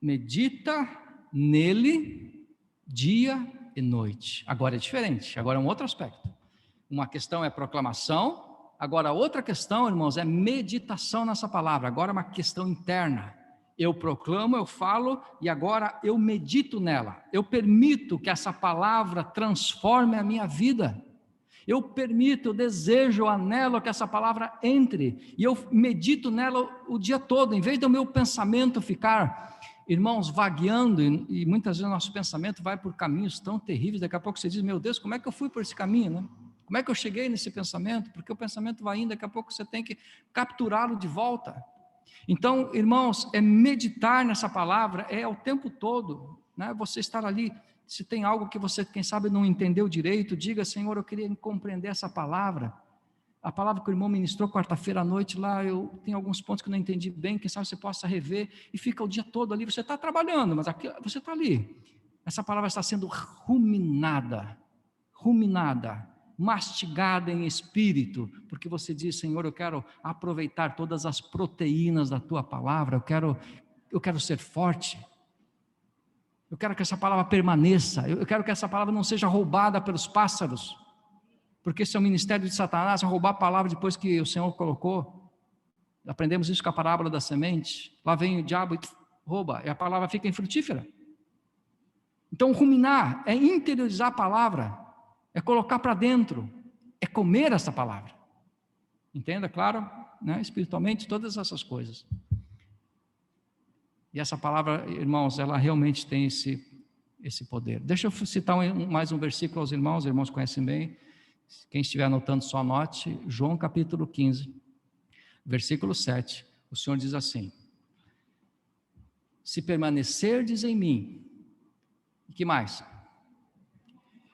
S1: medita nele dia e noite. Agora é diferente, agora é um outro aspecto. Uma questão é proclamação, agora outra questão, irmãos, é meditação nessa palavra. Agora é uma questão interna. Eu proclamo, eu falo e agora eu medito nela. Eu permito que essa palavra transforme a minha vida. Eu permito, eu desejo, eu anelo que essa palavra entre e eu medito nela o dia todo, em vez do meu pensamento ficar, irmãos, vagueando, e muitas vezes o nosso pensamento vai por caminhos tão terríveis, daqui a pouco você diz, meu Deus, como é que eu fui por esse caminho, né? Como é que eu cheguei nesse pensamento? Porque o pensamento vai indo, daqui a pouco você tem que capturá-lo de volta. Então, irmãos, é meditar nessa palavra, é o tempo todo, né? Você estar ali, se tem algo que você, quem sabe, não entendeu direito, diga, Senhor, eu queria compreender essa palavra. A palavra que o irmão ministrou quarta-feira à noite lá, eu tenho alguns pontos que eu não entendi bem, quem sabe você possa rever, e fica o dia todo ali, você está trabalhando, mas aqui, você está ali. Essa palavra está sendo ruminada, mastigada em espírito, porque você diz, Senhor, eu quero aproveitar todas as proteínas da tua palavra, eu quero ser forte, eu quero que essa palavra permaneça, eu quero que essa palavra não seja roubada pelos pássaros, porque esse é o ministério de Satanás, roubar a palavra depois que o Senhor colocou. Aprendemos isso com a parábola da semente, lá vem o diabo e rouba, e a palavra fica infrutífera. Então ruminar é interiorizar a palavra, é colocar para dentro, é comer essa palavra. Entenda, claro, né? Espiritualmente, todas essas coisas. E essa palavra, irmãos, ela realmente tem esse poder. Deixa eu citar mais um versículo aos irmãos, os irmãos conhecem bem. Quem estiver anotando, só anote. João capítulo 15, versículo 7. O Senhor diz assim: se permanecerdes em mim, o que mais?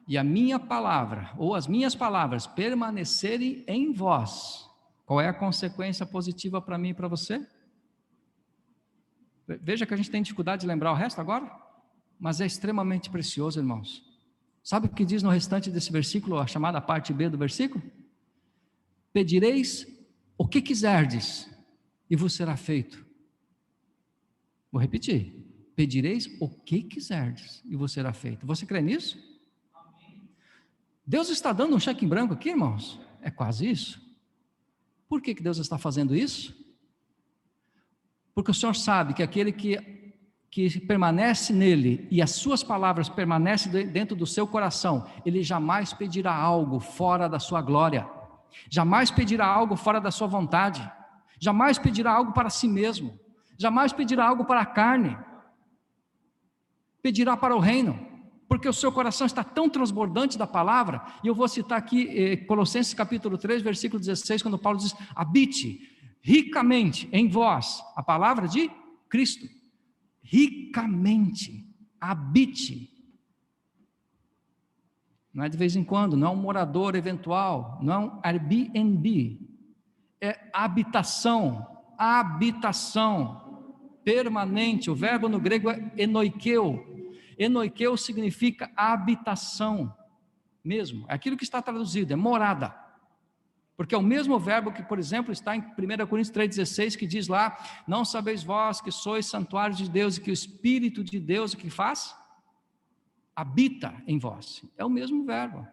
S1: E a minha palavra, ou as minhas palavras, permanecerem em vós, qual é a consequência positiva para mim e para você? Veja que a gente tem dificuldade de lembrar o resto agora, mas é extremamente precioso, irmãos. Sabe o que diz no restante desse versículo, a chamada parte B do versículo? Pedireis o que quiserdes, e vos será feito. Vou repetir. Pedireis o que quiserdes, e vos será feito. Você crê nisso? Deus está dando um cheque em branco aqui, irmãos? É quase isso. Por que Deus está fazendo isso? Porque o Senhor sabe que aquele que permanece nele e as suas palavras permanecem dentro do seu coração, ele jamais pedirá algo fora da sua glória, jamais pedirá algo fora da sua vontade, jamais pedirá algo para si mesmo, jamais pedirá algo para a carne, pedirá para o reino, porque o seu coração está tão transbordante da palavra. E eu vou citar aqui Colossenses capítulo 3, versículo 16, quando Paulo diz: habite ricamente em vós a palavra de Cristo. Ricamente, habite. Não é de vez em quando, não é um morador eventual, não é um Airbnb, é habitação permanente. O verbo no grego é enoikeu. Enoikeu significa habitação mesmo, é aquilo que está traduzido, é morada. Porque é o mesmo verbo que, por exemplo, está em 1 Coríntios 3,16, que diz lá: não sabeis vós que sois santuário de Deus e que o Espírito de Deus o que faz? Habita em vós. É o mesmo verbo.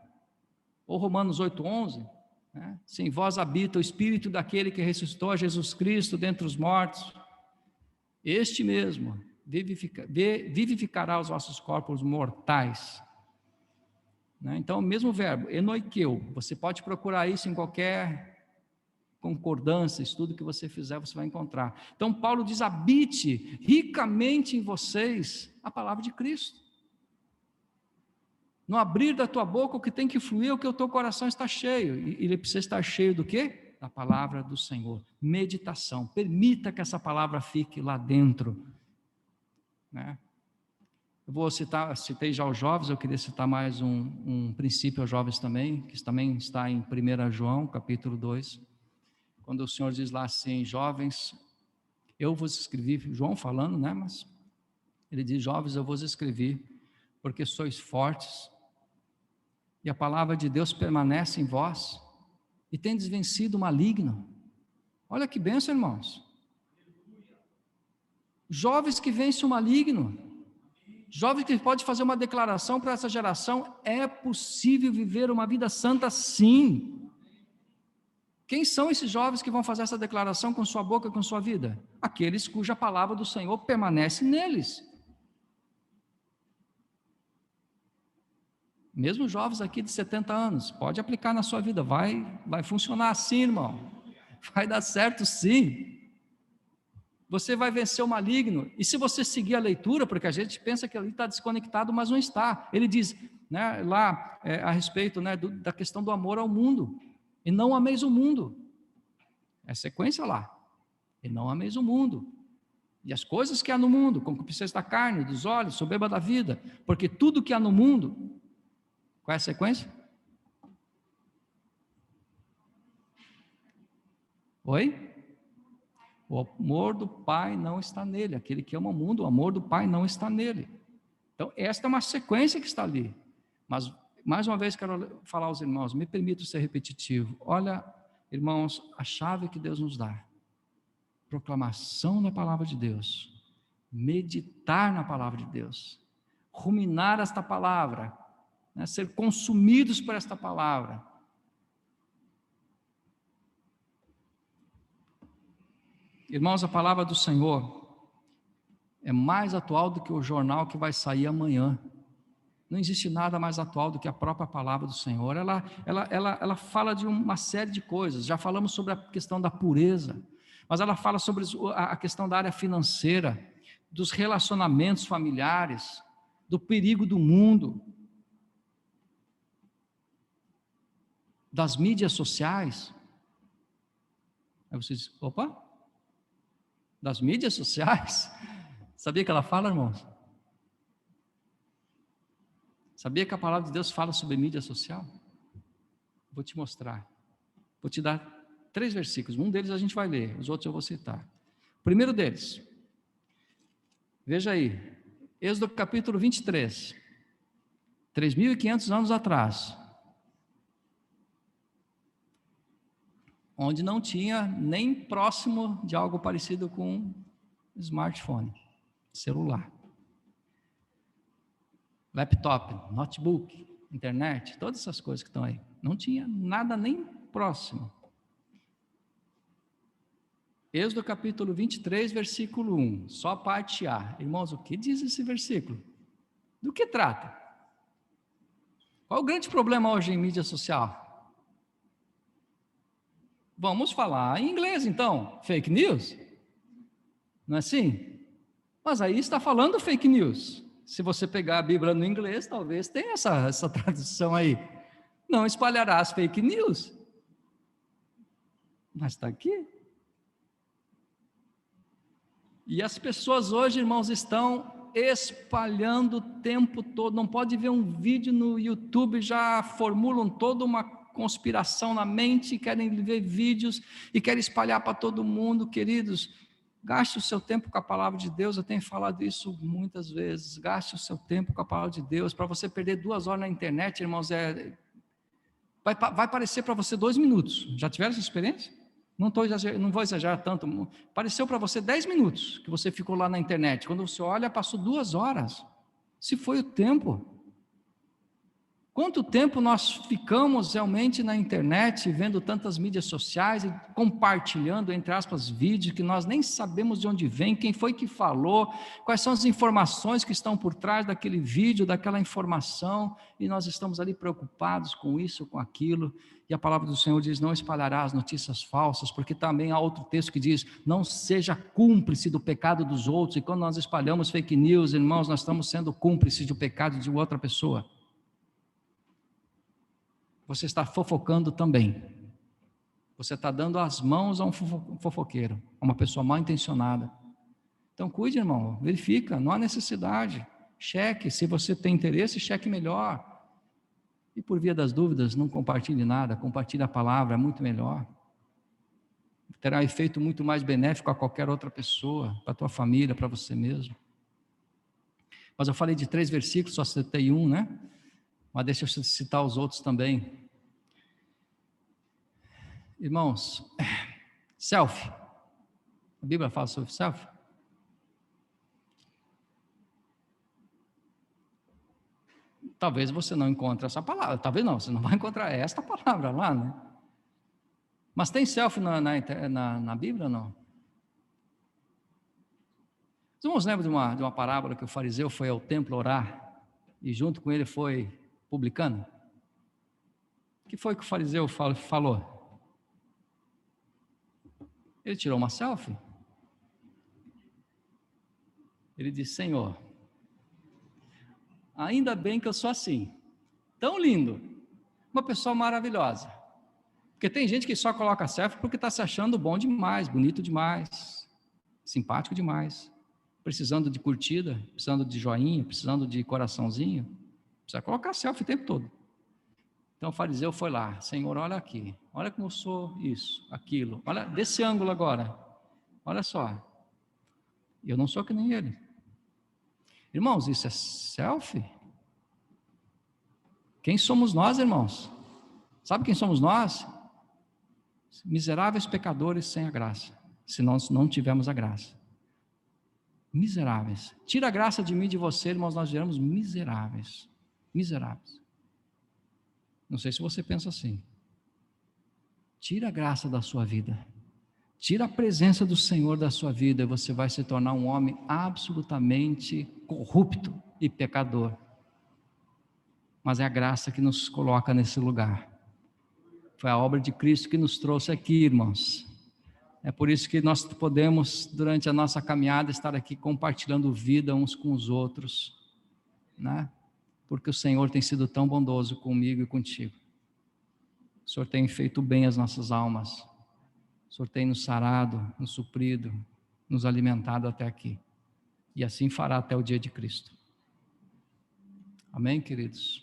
S1: Ou Romanos 8,11, né? Se em vós habita o Espírito daquele que ressuscitou a Jesus Cristo dentre os mortos, este mesmo vivificará os vossos corpos mortais. Então, o mesmo verbo, enoikeu, você pode procurar isso em qualquer concordância, estudo que você fizer, você vai encontrar. Então, Paulo diz: habite ricamente em vocês a palavra de Cristo. No abrir da tua boca, o que tem que fluir é o que o teu coração está cheio. E ele precisa estar cheio do quê? Da palavra do Senhor. Meditação. Permita que essa palavra fique lá dentro, né? Eu citei já os jovens, eu queria citar mais um princípio aos jovens também, que também está em 1 João, capítulo 2, quando o Senhor diz lá assim: jovens, eu vos escrevi, João falando, né, mas ele diz: jovens, eu vos escrevi, porque sois fortes, e a palavra de Deus permanece em vós, e tendes vencido o maligno. Olha que bênção, irmãos. Jovens que vencem o maligno. Jovens que pode fazer uma declaração para essa geração: é possível viver uma vida santa, sim. Quem são esses jovens que vão fazer essa declaração com sua boca, com sua vida? Aqueles cuja palavra do Senhor permanece neles. Mesmo jovens aqui de 70 anos, pode aplicar na sua vida, vai funcionar assim, irmão. Vai dar certo, sim. Você vai vencer o maligno. E se você seguir a leitura, porque a gente pensa que ali está desconectado, mas não está. Ele diz, né, lá a respeito, né, da questão do amor ao mundo. E não ameis o mundo. É sequência lá. E não ameis o mundo. E as coisas que há no mundo, concupiscência da carne, dos olhos, soberba da vida. Porque tudo que há no mundo, qual é a sequência? Oi? O amor do Pai não está nele. Aquele que ama o mundo, o amor do Pai não está nele. Então, esta é uma sequência que está ali. Mas, mais uma vez, quero falar aos irmãos, me permito ser repetitivo. Olha, irmãos, a chave que Deus nos dá: proclamação da palavra de Deus, meditar na palavra de Deus, ruminar esta palavra, né, ser consumidos por esta palavra. Irmãos, a palavra do Senhor é mais atual do que o jornal que vai sair amanhã. Não existe nada mais atual do que a própria palavra do Senhor. Ela fala de uma série de coisas. Já falamos sobre a questão da pureza, mas ela fala sobre a questão da área financeira, dos relacionamentos familiares, do perigo do mundo, das mídias sociais. Aí você diz: opa, das mídias sociais? Sabia que ela fala, irmãos? Sabia que a palavra de Deus fala sobre mídia social? Vou te mostrar. Vou te dar 3 versículos. Um deles a gente vai ler, os outros eu vou citar. O primeiro deles, veja aí, Êxodo capítulo 23, 3.500 anos atrás, onde não tinha nem próximo de algo parecido com smartphone, celular, laptop, notebook, internet, todas essas coisas que estão aí. Não tinha nada nem próximo. Êxodo capítulo 23, versículo 1, só a parte A. Irmãos, o que diz esse versículo? Do que trata? Qual o grande problema hoje em mídia social? Vamos falar em inglês então, fake news? Não é assim? Mas aí está falando fake news. Se você pegar a Bíblia no inglês, talvez tenha essa tradução aí. Não espalharás fake news. Mas está aqui. E as pessoas hoje, irmãos, estão espalhando o tempo todo. Não pode ver um vídeo no YouTube, já formulam toda uma conspiração na mente, querem ver vídeos e querem espalhar para todo mundo. Queridos, gaste o seu tempo com a palavra de Deus. Eu tenho falado isso muitas vezes. Gaste o seu tempo com a palavra de Deus. Para você perder 2 horas na internet, irmãos, vai parecer para você 2 minutos. Já tiveram essa experiência? Não vou exagerar tanto. Pareceu para você 10 minutos que você ficou lá na internet. Quando você olha, passou 2 horas. Se foi o tempo. Quanto tempo nós ficamos realmente na internet, vendo tantas mídias sociais e compartilhando, entre aspas, vídeos que nós nem sabemos de onde vem, quem foi que falou, quais são as informações que estão por trás daquele vídeo, daquela informação, e nós estamos ali preocupados com isso, com aquilo, e a palavra do Senhor diz, não espalhará as notícias falsas, porque também há outro texto que diz, não seja cúmplice do pecado dos outros, e quando nós espalhamos fake news, irmãos, nós estamos sendo cúmplices do pecado de outra pessoa. Você está fofocando também. Você está dando as mãos a um fofoqueiro, a uma pessoa mal intencionada. Então cuide, irmão, verifica, não há necessidade. Cheque, se você tem interesse, cheque melhor. E por via das dúvidas, não compartilhe nada, compartilhe a palavra, é muito melhor. Terá um efeito muito mais benéfico a qualquer outra pessoa, para a tua família, para você mesmo. Mas eu falei de 3 versículos, só citei um, né? Mas deixa eu citar os outros também. Irmãos, selfie. A Bíblia fala sobre selfie? Talvez você não encontre essa palavra. Talvez não, você não vai encontrar esta palavra lá, né? Mas tem selfie na Bíblia ou não? Os irmãos lembram de uma parábola que o fariseu foi ao templo orar e junto com ele foi publicano? O que foi que o fariseu falou? Ele tirou uma selfie. Ele disse, Senhor, ainda bem que eu sou assim, tão lindo, uma pessoa maravilhosa. Porque tem gente que só coloca selfie porque está se achando bom demais, bonito demais, simpático demais, precisando de curtida, precisando de joinha, precisando de coraçãozinho, precisa colocar selfie o tempo todo. Então o fariseu foi lá, Senhor, olha aqui, olha como eu sou isso, aquilo, olha desse ângulo agora, olha só, eu não sou que nem ele. Irmãos, isso é selfie? Quem somos nós, irmãos? Sabe quem somos nós? Miseráveis pecadores sem a graça, se nós não tivermos a graça. Miseráveis. Tira a graça de mim e de você, irmãos, nós viramos miseráveis. Miseráveis. Não sei se você pensa assim. Tira a graça da sua vida. Tira a presença do Senhor da sua vida e você vai se tornar um homem absolutamente corrupto e pecador. Mas é a graça que nos coloca nesse lugar. Foi a obra de Cristo que nos trouxe aqui, irmãos. É por isso que nós podemos, durante a nossa caminhada, estar aqui compartilhando vida uns com os outros, né? Porque o Senhor tem sido tão bondoso comigo e contigo. O Senhor tem feito bem às nossas almas. O Senhor tem nos sarado, nos suprido, nos alimentado até aqui. E assim fará até o dia de Cristo. Amém, queridos?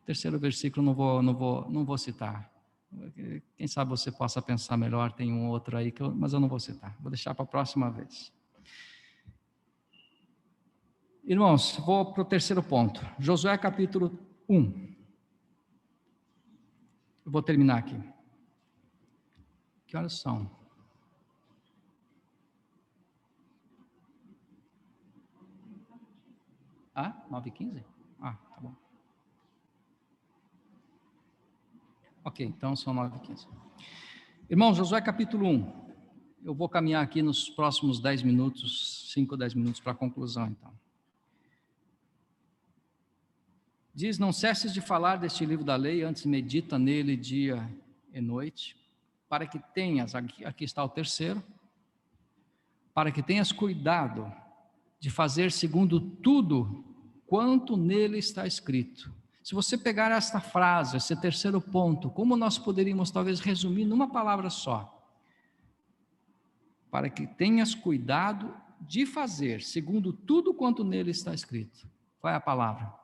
S1: Terceiro versículo não vou citar. Quem sabe você possa pensar melhor, tem um outro aí, mas eu não vou citar. Vou deixar para a próxima vez. Irmãos, vou para o terceiro ponto. Josué capítulo 1. Eu vou terminar aqui. Que horas são? Ah, 9h15? Ah, tá bom. Ok, então são 9h15. Irmãos, Josué capítulo 1. Eu vou caminhar aqui nos próximos 10 minutos, 5 ou 10 minutos para a conclusão, então. Diz, não cesses de falar deste livro da lei, antes medita nele dia e noite, para que tenhas, aqui está o terceiro, para que tenhas cuidado de fazer segundo tudo quanto nele está escrito. Se você pegar esta frase, esse terceiro ponto, como nós poderíamos talvez resumir numa palavra só? Para que tenhas cuidado de fazer segundo tudo quanto nele está escrito. Qual é a palavra?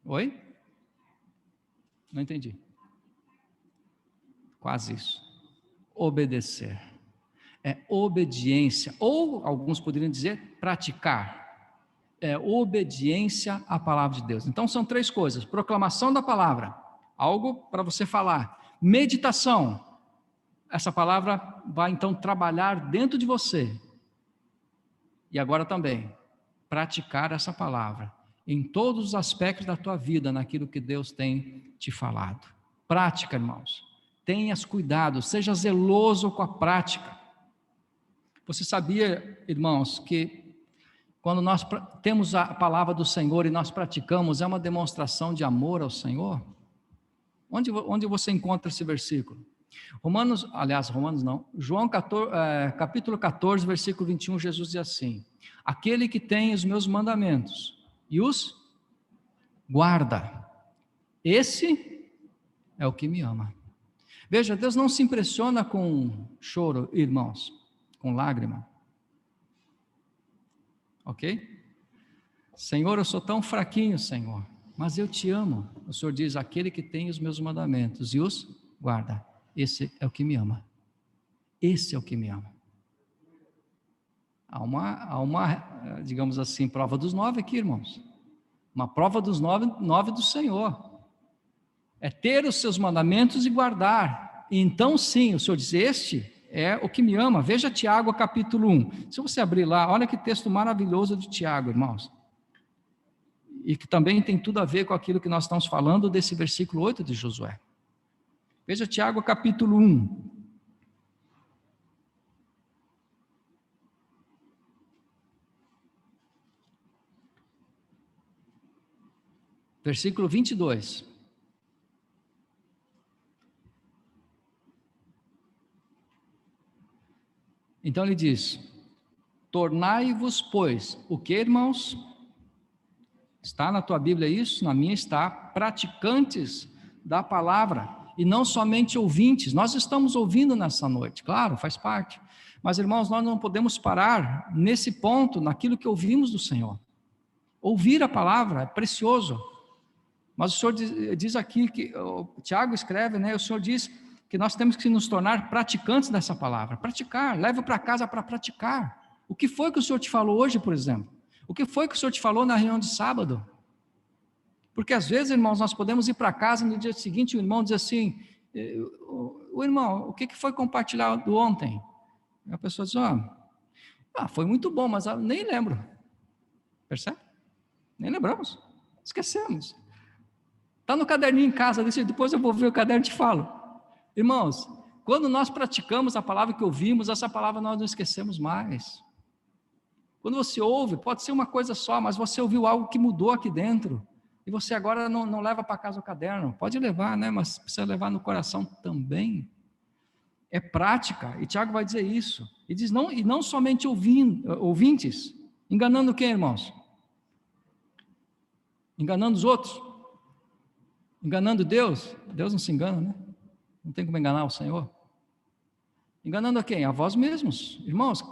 S1: Oi? Não entendi. Quase isso. Obedecer. É obediência, ou alguns poderiam dizer praticar. É obediência à palavra de Deus. Então são 3 coisas: proclamação da palavra, algo para você falar; meditação, essa palavra vai então trabalhar dentro de você; e agora também, praticar essa palavra em todos os aspectos da tua vida, naquilo que Deus tem te falado. Prática, irmãos. Tenhas cuidado, seja zeloso com a prática. Você sabia, irmãos, que quando nós temos a palavra do Senhor e nós praticamos, é uma demonstração de amor ao Senhor? Onde você encontra esse versículo? Romanos não, João 14, capítulo 14, versículo 21, Jesus diz assim: aquele que tem os meus mandamentos e os guarda, esse é o que me ama. Veja, Deus não se impressiona com choro, irmãos, com lágrima. Ok? Senhor, eu sou tão fraquinho, Senhor, mas eu te amo. O Senhor diz, aquele que tem os meus mandamentos e os guarda, esse é o que me ama. Esse é o que me ama. Há uma, digamos assim, prova dos 9 aqui, irmãos. Uma prova dos 9 do Senhor. É ter os seus mandamentos e guardar. E então sim, o Senhor diz, este é o que me ama. Veja Tiago capítulo 1. Se você abrir lá, olha que texto maravilhoso de Tiago, irmãos. E que também tem tudo a ver com aquilo que nós estamos falando desse versículo 8 de Josué. Veja Tiago capítulo 1. Versículo 22. Então ele diz, tornai-vos, pois, o que, irmãos? Está na tua Bíblia isso? Na minha está. Praticantes da palavra, e não somente ouvintes. Nós estamos ouvindo nessa noite, claro, faz parte. Mas, irmãos, nós não podemos parar nesse ponto, naquilo que ouvimos do Senhor. Ouvir a palavra é precioso. Mas o Senhor diz aqui, que o Tiago escreve, né? O Senhor diz que nós temos que nos tornar praticantes dessa palavra. Praticar, leva para casa para praticar. O que foi que o Senhor te falou hoje, por exemplo? O que foi que o Senhor te falou na reunião de sábado? Porque às vezes, irmãos, nós podemos ir para casa no dia seguinte, o irmão diz assim, o irmão, o que foi compartilhado ontem? E a pessoa diz, foi muito bom, mas eu nem lembro. Percebe? Nem lembramos, esquecemos. Está no caderninho em casa, depois eu vou ver o caderno e te falo. Irmãos, quando nós praticamos a palavra que ouvimos, essa palavra nós não esquecemos mais. Quando você ouve, pode ser uma coisa só, mas você ouviu algo que mudou aqui dentro, e você agora não leva para casa o caderno, pode levar, né? Mas precisa levar no coração também. É prática, e Tiago vai dizer isso, e diz, não somente ouvintes, enganando quem, irmãos? Enganando os outros? Enganando Deus? Deus não se engana, né? Não tem como enganar o Senhor. Enganando a quem? A vós mesmos. Irmãos,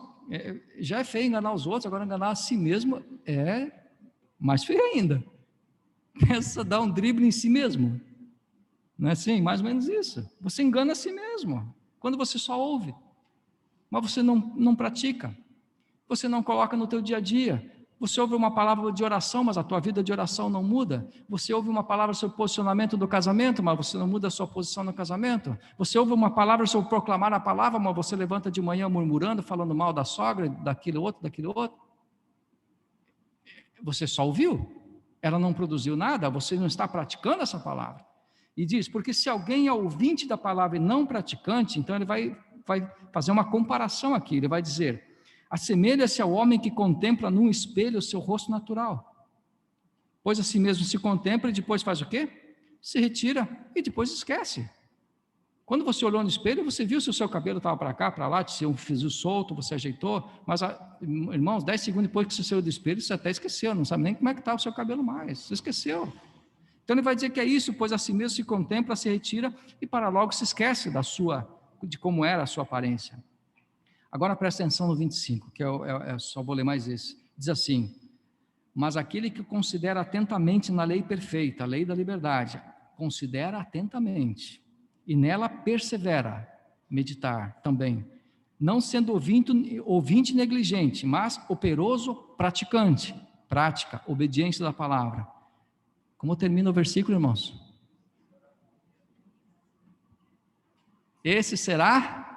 S1: já é feio enganar os outros, agora enganar a si mesmo é mais feio ainda. Pensa dar um drible em si mesmo. Não é assim? Mais ou menos isso. Você engana a si mesmo, quando você só ouve, mas você não pratica. Você não coloca no teu dia a dia. Você ouve uma palavra de oração, mas a tua vida de oração não muda. Você ouve uma palavra sobre o posicionamento do casamento, mas você não muda a sua posição no casamento. Você ouve uma palavra sobre proclamar a palavra, mas você levanta de manhã murmurando, falando mal da sogra, daquilo outro. Você só ouviu. Ela não produziu nada, você não está praticando essa palavra. E diz, porque se alguém é ouvinte da palavra e não praticante, então ele vai fazer uma comparação aqui, ele vai dizer, assemelha-se ao homem que contempla num espelho o seu rosto natural, pois assim mesmo se contempla e depois faz o quê? Se retira e depois esquece. Quando você olhou no espelho, você viu se o seu cabelo estava para cá, para lá, se um fio solto, você ajeitou, mas, irmãos, 10 segundos depois que você saiu do espelho, você até esqueceu, não sabe nem como é que está o seu cabelo mais, você esqueceu. Então ele vai dizer que é isso, pois assim mesmo se contempla, se retira e para logo se esquece de como era a sua aparência. Agora presta atenção no 25, que só vou ler mais esse. Diz assim, mas aquele que considera atentamente na lei perfeita, a lei da liberdade, considera atentamente e nela persevera, meditar também, não sendo ouvinte negligente, mas operoso praticante, prática, obediente da palavra. Como termina o versículo, irmãos? Esse será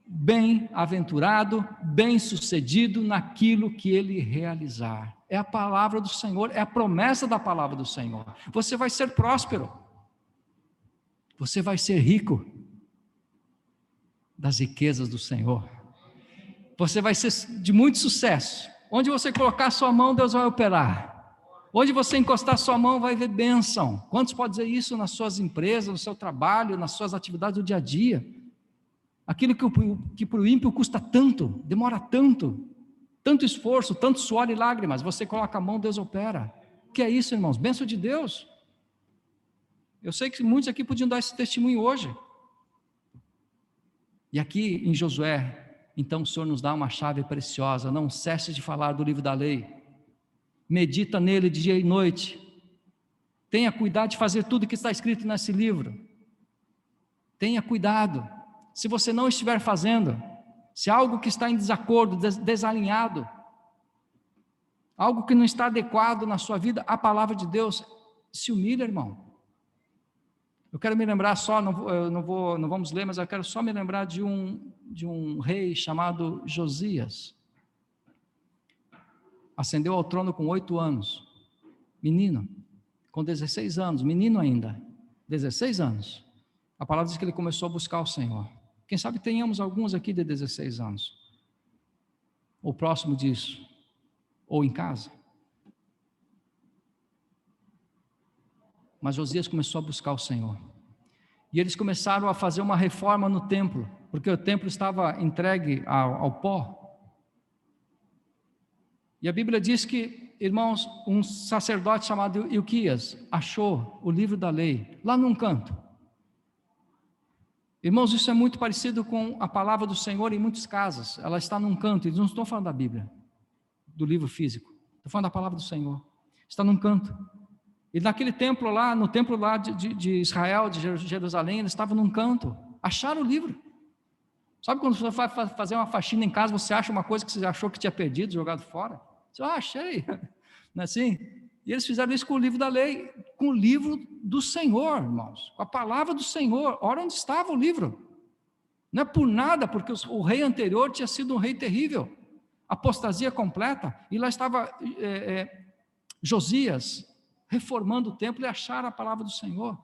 S1: bem-aventurado, bem-sucedido naquilo que ele realizar. É a palavra do Senhor, é a promessa da palavra do Senhor. Você vai ser próspero. Você vai ser rico das riquezas do Senhor. Você vai ser de muito sucesso. Onde você colocar sua mão, Deus vai operar. Onde você encostar sua mão, vai ver bênção. Quantos podem dizer isso nas suas empresas, no seu trabalho, nas suas atividades do dia a dia? Aquilo que para o ímpio custa tanto, demora tanto esforço, tanto suor e lágrimas, você coloca a mão, Deus opera. O que é isso, irmãos? Bênção de Deus. Eu sei que muitos aqui podiam dar esse testemunho hoje. E aqui em Josué, então o Senhor nos dá uma chave preciosa, não cesse de falar do livro da lei. Medita nele dia e noite. Tenha cuidado de fazer tudo que está escrito nesse livro. Tenha cuidado. Se você não estiver fazendo, se algo que está em desacordo, desalinhado, algo que não está adequado na sua vida, a palavra de Deus, se humilha, irmão. Eu quero me lembrar só, não vamos ler, mas eu quero só me lembrar de um rei chamado Josias. Ascendeu ao trono com 8 anos, menino, com 16 anos, menino ainda, 16 anos. A palavra diz que ele começou a buscar o Senhor. Quem sabe tenhamos alguns aqui de 16 anos, ou próximo disso, ou em casa. Mas Josias começou a buscar o Senhor. E eles começaram a fazer uma reforma no templo, porque o templo estava entregue ao pó. E a Bíblia diz que, irmãos, um sacerdote chamado Ilquias achou o livro da lei lá num canto. Irmãos, isso é muito parecido com a palavra do Senhor em muitas casas. Ela está num canto, eles não estão falando da Bíblia, do livro físico. Estou falando da palavra do Senhor. Está num canto. E naquele templo lá, no templo lá de Israel, de Jerusalém, eles estavam num canto. Acharam o livro. Sabe quando você vai fazer uma faxina em casa, você acha uma coisa que você achou que tinha perdido, jogado fora? Você achei. Não é assim? E eles fizeram isso com o livro da lei, com o livro do Senhor, irmãos. Com a palavra do Senhor. Ora, onde estava o livro? Não é por nada, porque o rei anterior tinha sido um rei terrível. Apostasia completa. E lá estava Josias reformando o templo e acharam a palavra do Senhor.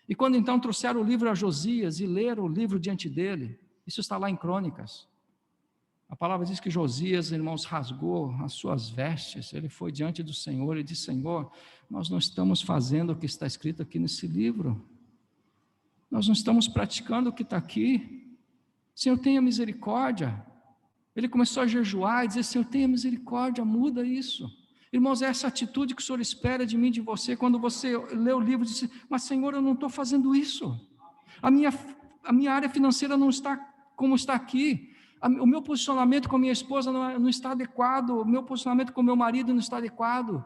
S1: E quando então trouxeram o livro a Josias e leram o livro diante dele, isso está lá em Crônicas. A palavra diz que Josias, irmãos, rasgou as suas vestes, ele foi diante do Senhor e disse: Senhor, nós não estamos fazendo o que está escrito aqui nesse livro, nós não estamos praticando o que está aqui, Senhor, tenha misericórdia. Ele começou a jejuar e dizer: Senhor, tenha misericórdia, muda isso. Irmãos, é essa atitude que o Senhor espera de mim, de você, quando você lê o livro e diz: mas Senhor, eu não estou fazendo isso, a minha área financeira não está como está aqui, o meu posicionamento com a minha esposa não está adequado, o meu posicionamento com o meu marido não está adequado,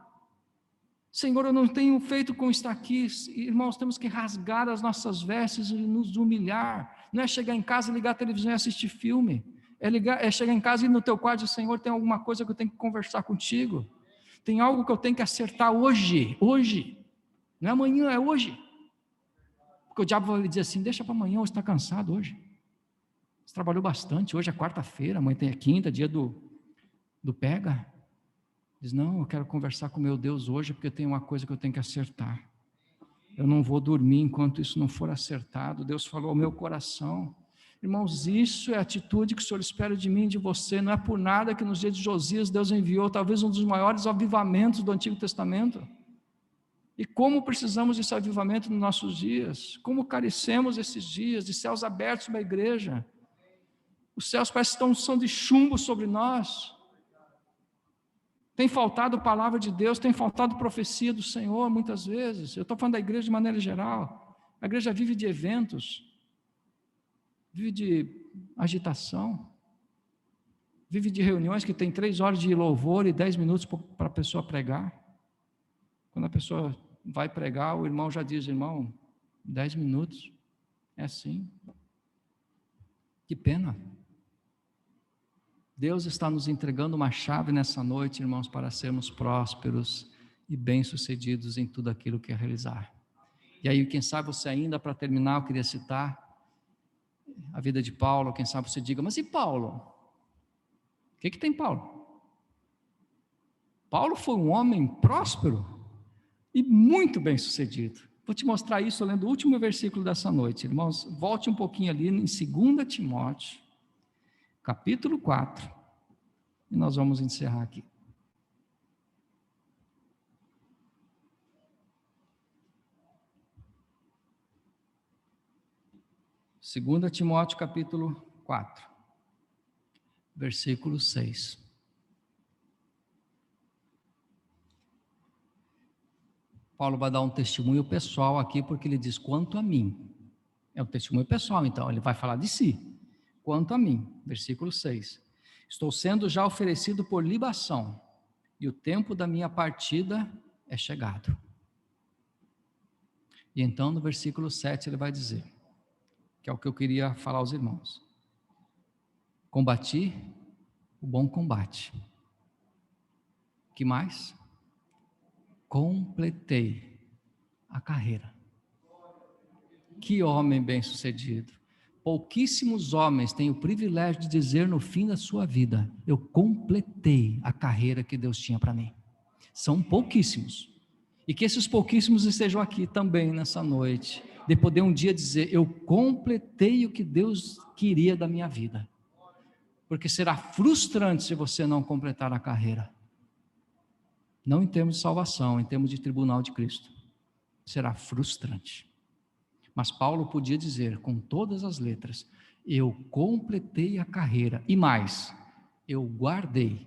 S1: Senhor, eu não tenho feito como está aqui. Irmãos, temos que rasgar as nossas vestes e nos humilhar, não é chegar em casa, ligar a televisão e assistir filme, É chegar em casa e ir no teu quarto e dizer, Senhor, tem alguma coisa que eu tenho que conversar contigo. Tem algo que eu tenho que acertar hoje. Não é amanhã, é hoje. Porque o diabo vai dizer assim, deixa para amanhã, você está cansado hoje. Você trabalhou bastante, hoje é quarta-feira, amanhã tem a quinta, dia do pega. Diz, não, eu quero conversar com meu Deus hoje, porque tem uma coisa que eu tenho que acertar. Eu não vou dormir enquanto isso não for acertado. Deus falou ao meu coração. Irmãos, isso é a atitude que o Senhor espera de mim e de você. Não é por nada que nos dias de Josias Deus enviou talvez um dos maiores avivamentos do Antigo Testamento. E como precisamos desse avivamento nos nossos dias. Como carecemos esses dias de céus abertos sobre a igreja. Os céus parecem que são de chumbo sobre nós. Tem faltado palavra de Deus, tem faltado profecia do Senhor muitas vezes. Eu estou falando da igreja de maneira geral. A igreja vive de eventos, vive de agitação, vive de reuniões que tem 3 horas de louvor e 10 minutos para a pessoa pregar. Quando a pessoa vai pregar, o irmão já diz, irmão, 10 minutos, é assim. Que pena. Deus está nos entregando uma chave nessa noite, irmãos, para sermos prósperos e bem-sucedidos em tudo aquilo que é realizar. E aí, quem sabe você ainda, para terminar, eu queria citar a vida de Paulo. Quem sabe você diga, mas e Paulo? O que tem Paulo? Paulo foi um homem próspero e muito bem-sucedido. Vou te mostrar isso lendo o último versículo dessa noite. Irmãos, volte um pouquinho ali em 2 Timóteo, capítulo 4, e nós vamos encerrar aqui. Segunda Timóteo, capítulo 4, versículo 6. Paulo vai dar um testemunho pessoal aqui, porque ele diz, quanto a mim. É um testemunho pessoal, então, ele vai falar de si. Quanto a mim, versículo 6, estou sendo já oferecido por libação, e o tempo da minha partida é chegado. E então no versículo 7 ele vai dizer, que é o que eu queria falar aos irmãos, combati o bom combate. Que mais? Completei a carreira. Que homem bem-sucedido. Pouquíssimos homens têm o privilégio de dizer no fim da sua vida, eu completei a carreira que Deus tinha para mim. São pouquíssimos. E que esses pouquíssimos estejam aqui também nessa noite, de poder um dia dizer, eu completei o que Deus queria da minha vida. Porque será frustrante se você não completar a carreira. Não em termos de salvação, em termos de tribunal de Cristo. Será frustrante. Mas Paulo podia dizer com todas as letras, eu completei a carreira, e mais, eu guardei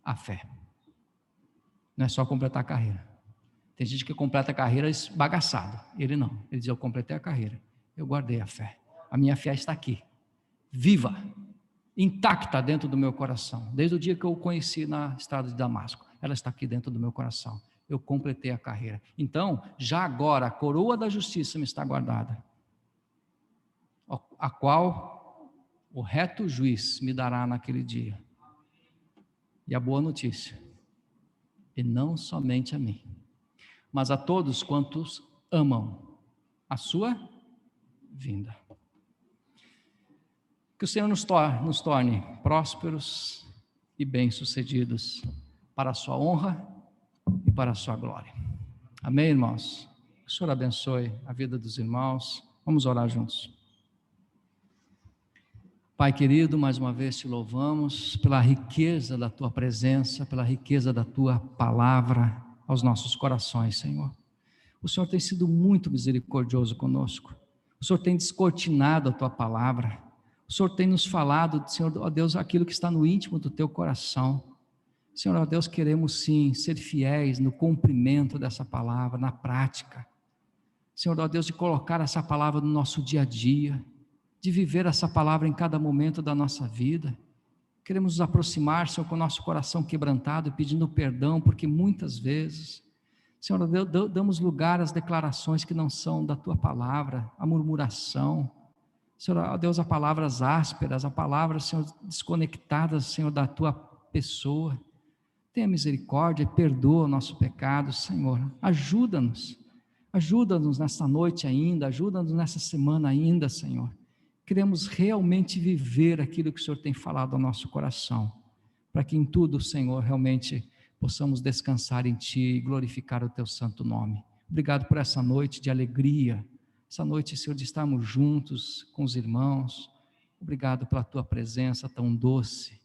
S1: a fé. Não é só completar a carreira. Tem gente que completa a carreira esbagaçado, ele não, ele diz, eu completei a carreira, eu guardei a fé, a minha fé está aqui, viva, intacta dentro do meu coração, desde o dia que eu o conheci na estrada de Damasco, ela está aqui dentro do meu coração. Eu completei a carreira. Então, já agora, a coroa da justiça me está guardada, a qual o reto juiz me dará naquele dia. E a boa notícia, e não somente a mim, mas a todos quantos amam a sua vinda. Que o Senhor nos torne prósperos e bem-sucedidos para a sua honra e para a sua glória. Amém, irmãos? Que o Senhor abençoe a vida dos irmãos. Vamos orar juntos. Pai querido, mais uma vez te louvamos pela riqueza da tua presença, pela riqueza da tua palavra aos nossos corações, Senhor. O Senhor tem sido muito misericordioso conosco. O Senhor tem descortinado a tua palavra. O Senhor tem nos falado, Senhor, ó Deus, aquilo que está no íntimo do teu coração. Senhor, ó Deus, queremos sim ser fiéis no cumprimento dessa palavra, na prática. Senhor, ó Deus, de colocar essa palavra no nosso dia a dia, de viver essa palavra em cada momento da nossa vida. Queremos nos aproximar, Senhor, com o nosso coração quebrantado, pedindo perdão, porque muitas vezes, Senhor, ó Deus, damos lugar às declarações que não são da tua palavra, a murmuração, Senhor, ó Deus, a palavras ásperas, a palavras, Senhor, desconectadas, Senhor, da tua pessoa. Tenha misericórdia e perdoa o nosso pecado, Senhor. Ajuda-nos nesta noite ainda, ajuda-nos nessa semana ainda, Senhor. Queremos realmente viver aquilo que o Senhor tem falado ao nosso coração, para que em tudo, Senhor, realmente possamos descansar em Ti e glorificar o Teu santo nome. Obrigado por essa noite de alegria, essa noite, Senhor, de estarmos juntos com os irmãos. Obrigado pela Tua presença tão doce,